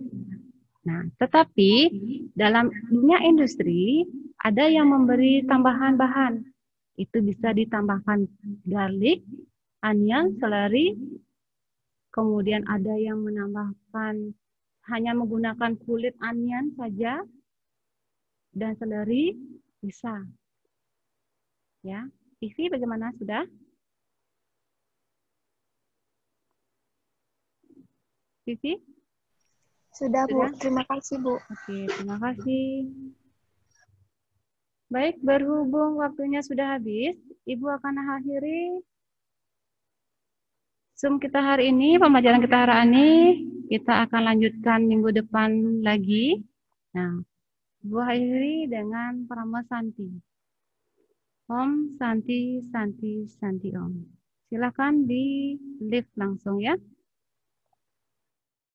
Nah, tetapi dalam dunia industri ada yang memberi tambahan bahan. Itu bisa ditambahkan garlic, onion, seledri, kemudian ada yang menambahkan hanya menggunakan kulit onion saja, dan seledri bisa. Ya, Vivi bagaimana sudah? Vivi? Sudah, Bu. Terima kasih, Bu. Oke, terima kasih. Baik, berhubung waktunya sudah habis, Ibu akan akhiri Zoom kita hari ini, pembelajaran kita hari ini. Kita akan lanjutkan minggu depan lagi. Nah, Ibu akhiri dengan Parama Santi. Om Santi, Santi, Santi Om. Silakan di lift langsung ya.